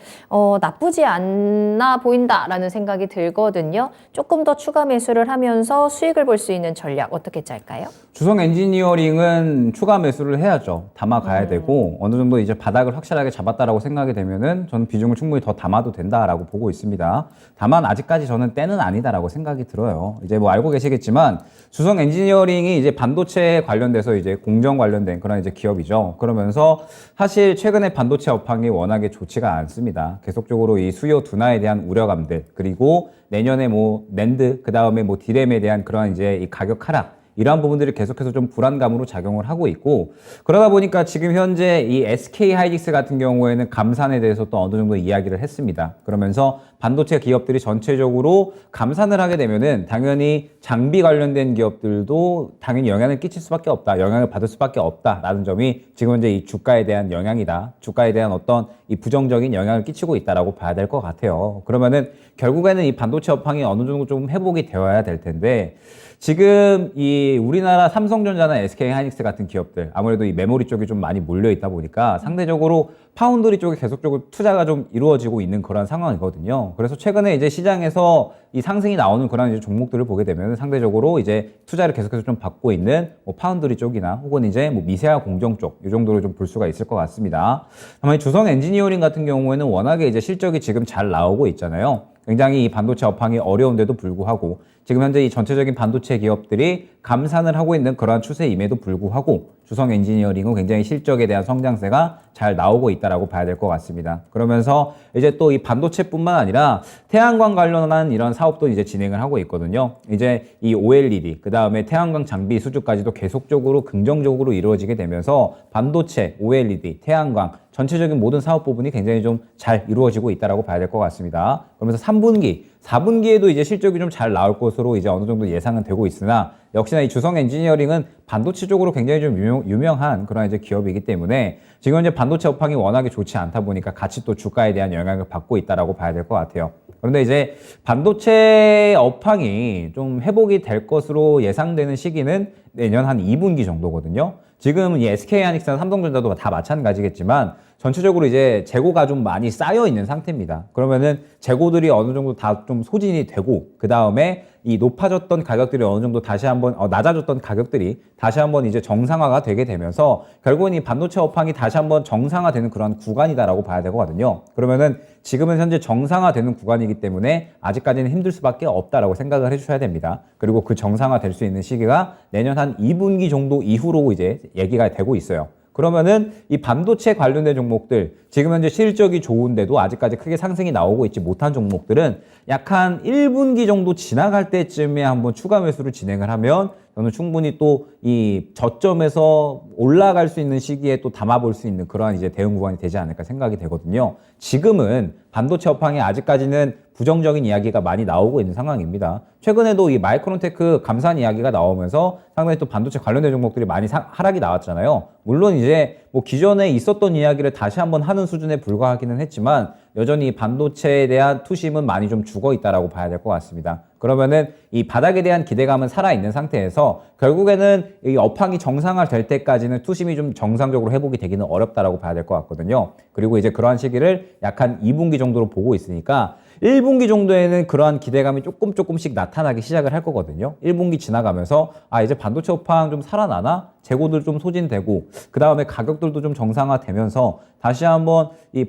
나쁘지 않아 보인다라는 생각이 들거든요. 조금 더 추가 매수를 하면서 수익을 볼 수 있는 전략 어떻게 짤까요? 주성 엔지니어링은 추가 매수를 해야죠. 담아가야 되고 어느 정도 이제 바닥을 확실하게 잡았다라고 생각이 되면은 저는 비중을 충분히 더 담아도 된다라고 보고 있습니다. 다만 아직까지 저는 때는 아니다라고 생각이 들어요. 이제 뭐 알고 계시겠지만 주성 엔지니어링이 이제 반도체 관련돼서 이제 공정 관련된 그런 이제 기업이죠. 그러면서 사실 최근에 반도체 업황이 워낙에 좋지가 않습니다. 계속적으로 이 수요 둔화에 대한 우려감들, 그리고 내년에 뭐 낸드, 그 다음에 뭐 디램에 대한 그런 이제 이 가격 하락, 이러한 부분들이 계속해서 좀 불안감으로 작용을 하고 있고, 그러다 보니까 지금 현재 이 SK 하이닉스 같은 경우에는 감산에 대해서 또 어느 정도 이야기를 했습니다. 그러면서 반도체 기업들이 전체적으로 감산을 하게 되면은 당연히 장비 관련된 기업들도 당연히 영향을 끼칠 수밖에 없다, 영향을 받을 수밖에 없다라는 점이 지금 현재 이 주가에 대한 영향이다, 주가에 대한 어떤 이 부정적인 영향을 끼치고 있다라고 봐야 될 것 같아요. 그러면은 결국에는 이 반도체 업황이 어느 정도 좀 회복이 되어야 될 텐데, 지금 이 우리나라 삼성전자나 SK 하이닉스 같은 기업들, 아무래도 이 메모리 쪽이 좀 많이 몰려 있다 보니까 상대적으로 파운드리 쪽에 계속적으로 투자가 좀 이루어지고 있는 그런 상황이거든요. 그래서 최근에 이제 시장에서 이 상승이 나오는 그런 이제 종목들을 보게 되면 상대적으로 이제 투자를 계속해서 좀 받고 있는 뭐 파운드리 쪽이나 혹은 이제 뭐 미세화 공정 쪽, 이 정도로 좀 볼 수가 있을 것 같습니다. 다만 주성 엔지니어링 같은 경우에는 워낙에 이제 실적이 지금 잘 나오고 있잖아요. 굉장히 이 반도체 업황이 어려운데도 불구하고 지금 현재 이 전체적인 반도체 기업들이 감산을 하고 있는 그러한 추세임에도 불구하고 주성 엔지니어링은 굉장히 실적에 대한 성장세가 잘 나오고 있다라고 봐야 될 것 같습니다. 그러면서 이제 또 이 반도체뿐만 아니라 태양광 관련한 이런 사업도 이제 진행을 하고 있거든요. 이제 이 OLED, 그 다음에 태양광 장비 수주까지도 계속적으로 긍정적으로 이루어지게 되면서 반도체, OLED, 태양광 전체적인 모든 사업 부분이 굉장히 좀 잘 이루어지고 있다라고 봐야 될 것 같습니다. 그러면서 3분기, 4분기에도 이제 실적이 좀 잘 나올 것으로 이제 어느 정도 예상은 되고 있으나 역시나 이 주성 엔지니어링은 반도체 쪽으로 굉장히 좀 유명한 그런 이제 기업이기 때문에 지금 현재 반도체 업황이 워낙에 좋지 않다 보니까 같이 또 주가에 대한 영향을 받고 있다라고 봐야 될 것 같아요. 그런데 이제 반도체 업황이 좀 회복이 될 것으로 예상되는 시기는 내년 한 2분기 정도거든요. 지금 이 SK 하이닉스나 삼성전자도 다 마찬가지겠지만 전체적으로 이제 재고가 좀 많이 쌓여 있는 상태입니다. 그러면은 재고들이 어느 정도 다 좀 소진이 되고, 그 다음에 이 높아졌던 가격들이 어느 정도 다시 한번 낮아졌던 가격들이 다시 한번 이제 정상화가 되게 되면서 결국은 이 반도체 업황이 다시 한번 정상화되는 그런 구간이다라고 봐야 되거든요. 그러면은 지금은 현재 정상화되는 구간이기 때문에 아직까지는 힘들 수밖에 없다라고 생각을 해주셔야 됩니다. 그리고 그 정상화될 수 있는 시기가 내년 한 2분기 정도 이후로 이제 얘기가 되고 있어요. 그러면은 이 반도체 관련된 종목들, 지금 현재 실적이 좋은데도 아직까지 크게 상승이 나오고 있지 못한 종목들은 약 한 1분기 정도 지나갈 때쯤에 한번 추가 매수를 진행을 하면 저는 충분히 또 이 저점에서 올라갈 수 있는 시기에 또 담아볼 수 있는 그러한 이제 대응 구간이 되지 않을까 생각이 되거든요. 지금은 반도체 업황이 아직까지는 부정적인 이야기가 많이 나오고 있는 상황입니다. 최근에도 이 마이크론테크 감산 이야기가 나오면서 상당히 또 반도체 관련된 종목들이 많이 하락이 나왔잖아요. 물론 이제 뭐 기존에 있었던 이야기를 다시 한번 하는 수준에 불과하기는 했지만 여전히 반도체에 대한 투심은 많이 좀 죽어 있다라고 봐야 될 것 같습니다. 그러면은 이 바닥에 대한 기대감은 살아있는 상태에서 결국에는 이 업황이 정상화될 때까지는 투심이 좀 정상적으로 회복이 되기는 어렵다라고 봐야 될 것 같거든요. 그리고 이제 그러한 시기를 약 한 2분기 정도로 보고 있으니까 1분기 정도에는 그러한 기대감이 조금씩 나타나기 시작을 할 거거든요. 1분기 지나가면서 이제 반도체 업황 좀 살아나나? 재고들 좀 소진되고 그 다음에 가격들도 좀 정상화되면서 다시 한번 이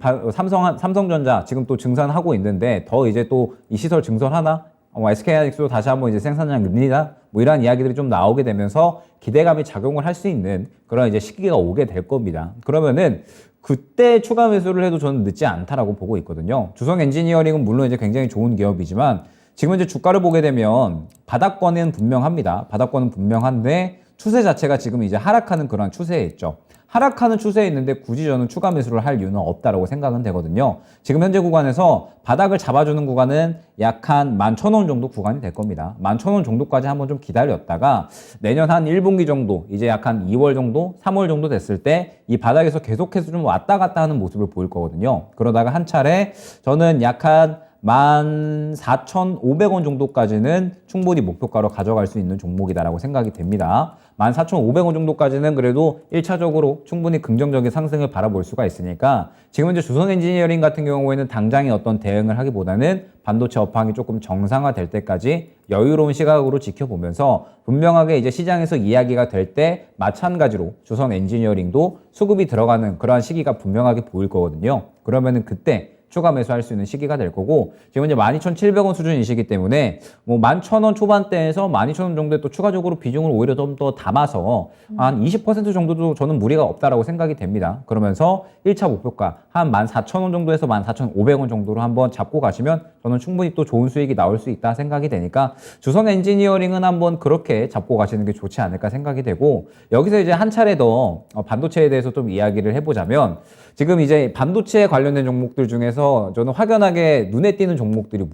삼성전자 지금 또 증산하고 있는데 더 이제 또 이 시설 증설하나? SK 하이닉스도 다시 한번 이제 생산량 늘리나? 뭐 이런 이야기들이 좀 나오게 되면서 기대감이 작용을 할 수 있는 그런 이제 시기가 오게 될 겁니다. 그러면은 그때 추가 매수를 해도 저는 늦지 않다라고 보고 있거든요. 주성 엔지니어링은 물론 이제 굉장히 좋은 기업이지만 지금 이제 주가를 보게 되면 바닥권은 분명합니다. 바닥권은 분명한데 추세 자체가 지금 이제 하락하는 그런 추세에 있죠. 하락하는 추세에 있는데 굳이 저는 추가 매수를 할 이유는 없다라고 생각은 되거든요. 지금 현재 구간에서 바닥을 잡아주는 구간은 약 한 11,000원 정도 구간이 될 겁니다. 11,000원 정도까지 한번 좀 기다렸다가 내년 한 1분기 정도, 이제 약 한 2월 정도, 3월 정도 됐을 때 이 바닥에서 계속해서 좀 왔다 갔다 하는 모습을 보일 거거든요. 그러다가 한 차례 저는 약 한 14,500원 정도까지는 충분히 목표가로 가져갈 수 있는 종목이다라고 생각이 됩니다. 14,500원 정도까지는 그래도 1차적으로 충분히 긍정적인 상승을 바라볼 수가 있으니까 지금 현재 주성 엔지니어링 같은 경우에는 당장의 어떤 대응을 하기보다는 반도체 업황이 조금 정상화될 때까지 여유로운 시각으로 지켜보면서 분명하게 이제 시장에서 이야기가 될 때 마찬가지로 주성 엔지니어링도 수급이 들어가는 그러한 시기가 분명하게 보일 거거든요. 그러면은 그때 추가 매수할 수 있는 시기가 될 거고 지금 이제 12,700원 수준이시기 때문에 뭐 11,000원 초반대에서 12,000원 정도에 또 추가적으로 비중을 오히려 좀 더 담아서 한 20% 정도도 저는 무리가 없다라고 생각이 됩니다. 그러면서 1차 목표가 한 14,000원 정도에서 14,500원 정도로 한번 잡고 가시면 저는 충분히 또 좋은 수익이 나올 수 있다 생각이 되니까 주성 엔지니어링은 한번 그렇게 잡고 가시는 게 좋지 않을까 생각이 되고 여기서 이제 한 차례 더 반도체에 대해서 좀 이야기를 해보자면 지금 이제 반도체에 관련된 종목들 중에서 저는 확연하게 눈에 띄는 종목들이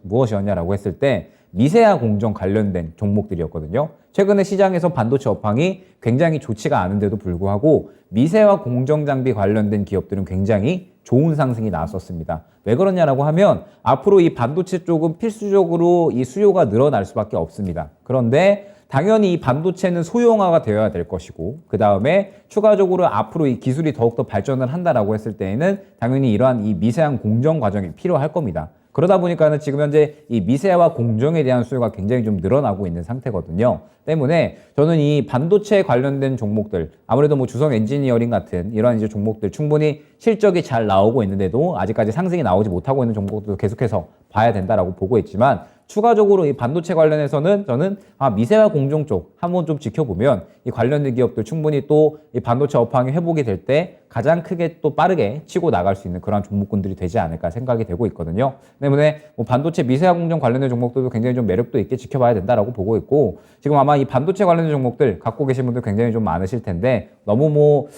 무엇이었냐라고 했을 때 미세화 공정 관련된 종목들이었거든요. 최근에 시장에서 반도체 업황이 굉장히 좋지가 않은데도 불구하고 미세화 공정 장비 관련된 기업들은 굉장히 좋은 상승이 나왔었습니다. 왜 그러냐라고 하면 앞으로 이 반도체 쪽은 필수적으로 이 수요가 늘어날 수밖에 없습니다. 그런데 당연히 이 반도체는 소형화가 되어야 될 것이고 그 다음에 추가적으로 앞으로 이 기술이 더욱더 발전을 한다라고 했을 때에는 당연히 이러한 이 미세한 공정 과정이 필요할 겁니다. 그러다 보니까는 지금 현재 이 미세화 공정에 대한 수요가 굉장히 좀 늘어나고 있는 상태거든요. 때문에 저는 이 반도체 관련된 종목들 아무래도 뭐 주성 엔지니어링 같은 이러한 이제 종목들 충분히 실적이 잘 나오고 있는데도 아직까지 상승이 나오지 못하고 있는 종목들도 계속해서 봐야 된다라고 보고 있지만 추가적으로 이 반도체 관련해서는 저는 미세화 공정 쪽 한번 좀 지켜보면 이 관련된 기업들 충분히 또 이 반도체 업황이 회복이 될 때 가장 크게 또 빠르게 치고 나갈 수 있는 그런 종목군들이 되지 않을까 생각이 되고 있거든요. 때문에 뭐 반도체 미세화 공정 관련된 종목들도 굉장히 좀 매력도 있게 지켜봐야 된다라고 보고 있고 지금 아마 이 반도체 관련된 종목들 갖고 계신 분들 굉장히 좀 많으실 텐데 너무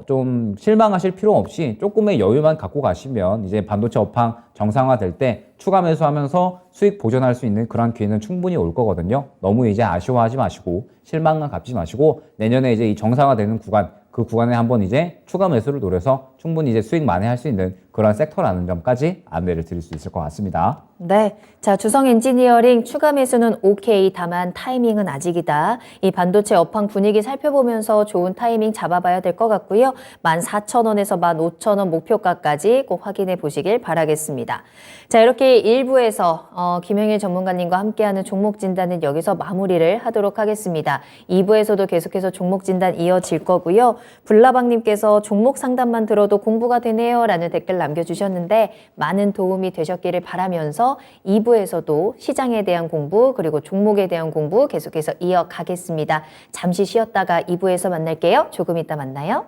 좀 실망하실 필요 없이 조금의 여유만 갖고 가시면 이제 반도체 업황 정상화될 때 추가 매수하면서 수익 보존할 수 있는 그런 기회는 충분히 올 거거든요. 너무 이제 아쉬워하지 마시고 실망감 갖지 마시고 내년에 이제 이 정상화되는 구간 그 구간에 한번 이제 추가 매수를 노려서 충분히 이제 수익 만회할 수 있는 그런 섹터라는 점까지 안내를 드릴 수 있을 것 같습니다. 네. 자, 주성 엔지니어링 추가 매수는 오케이. 다만 타이밍은 아직이다. 이 반도체 업황 분위기 살펴보면서 좋은 타이밍 잡아봐야 될 것 같고요. 14,000원에서 15,000원 목표가까지 꼭 확인해 보시길 바라겠습니다. 자, 이렇게 1부에서 김영일 전문가님과 함께하는 종목 진단은 여기서 마무리를 하도록 하겠습니다. 2부에서도 계속해서 종목 진단 이어질 거고요. 불나방님께서 종목 상담만 들어도 공부가 되네요 라는 댓글 남겨주셨는데 많은 도움이 되셨기를 바라면서 2부에서도 시장에 대한 공부 그리고 종목에 대한 공부 계속해서 이어가겠습니다. 잠시 쉬었다가 2부에서 만날게요. 조금 이따 만나요.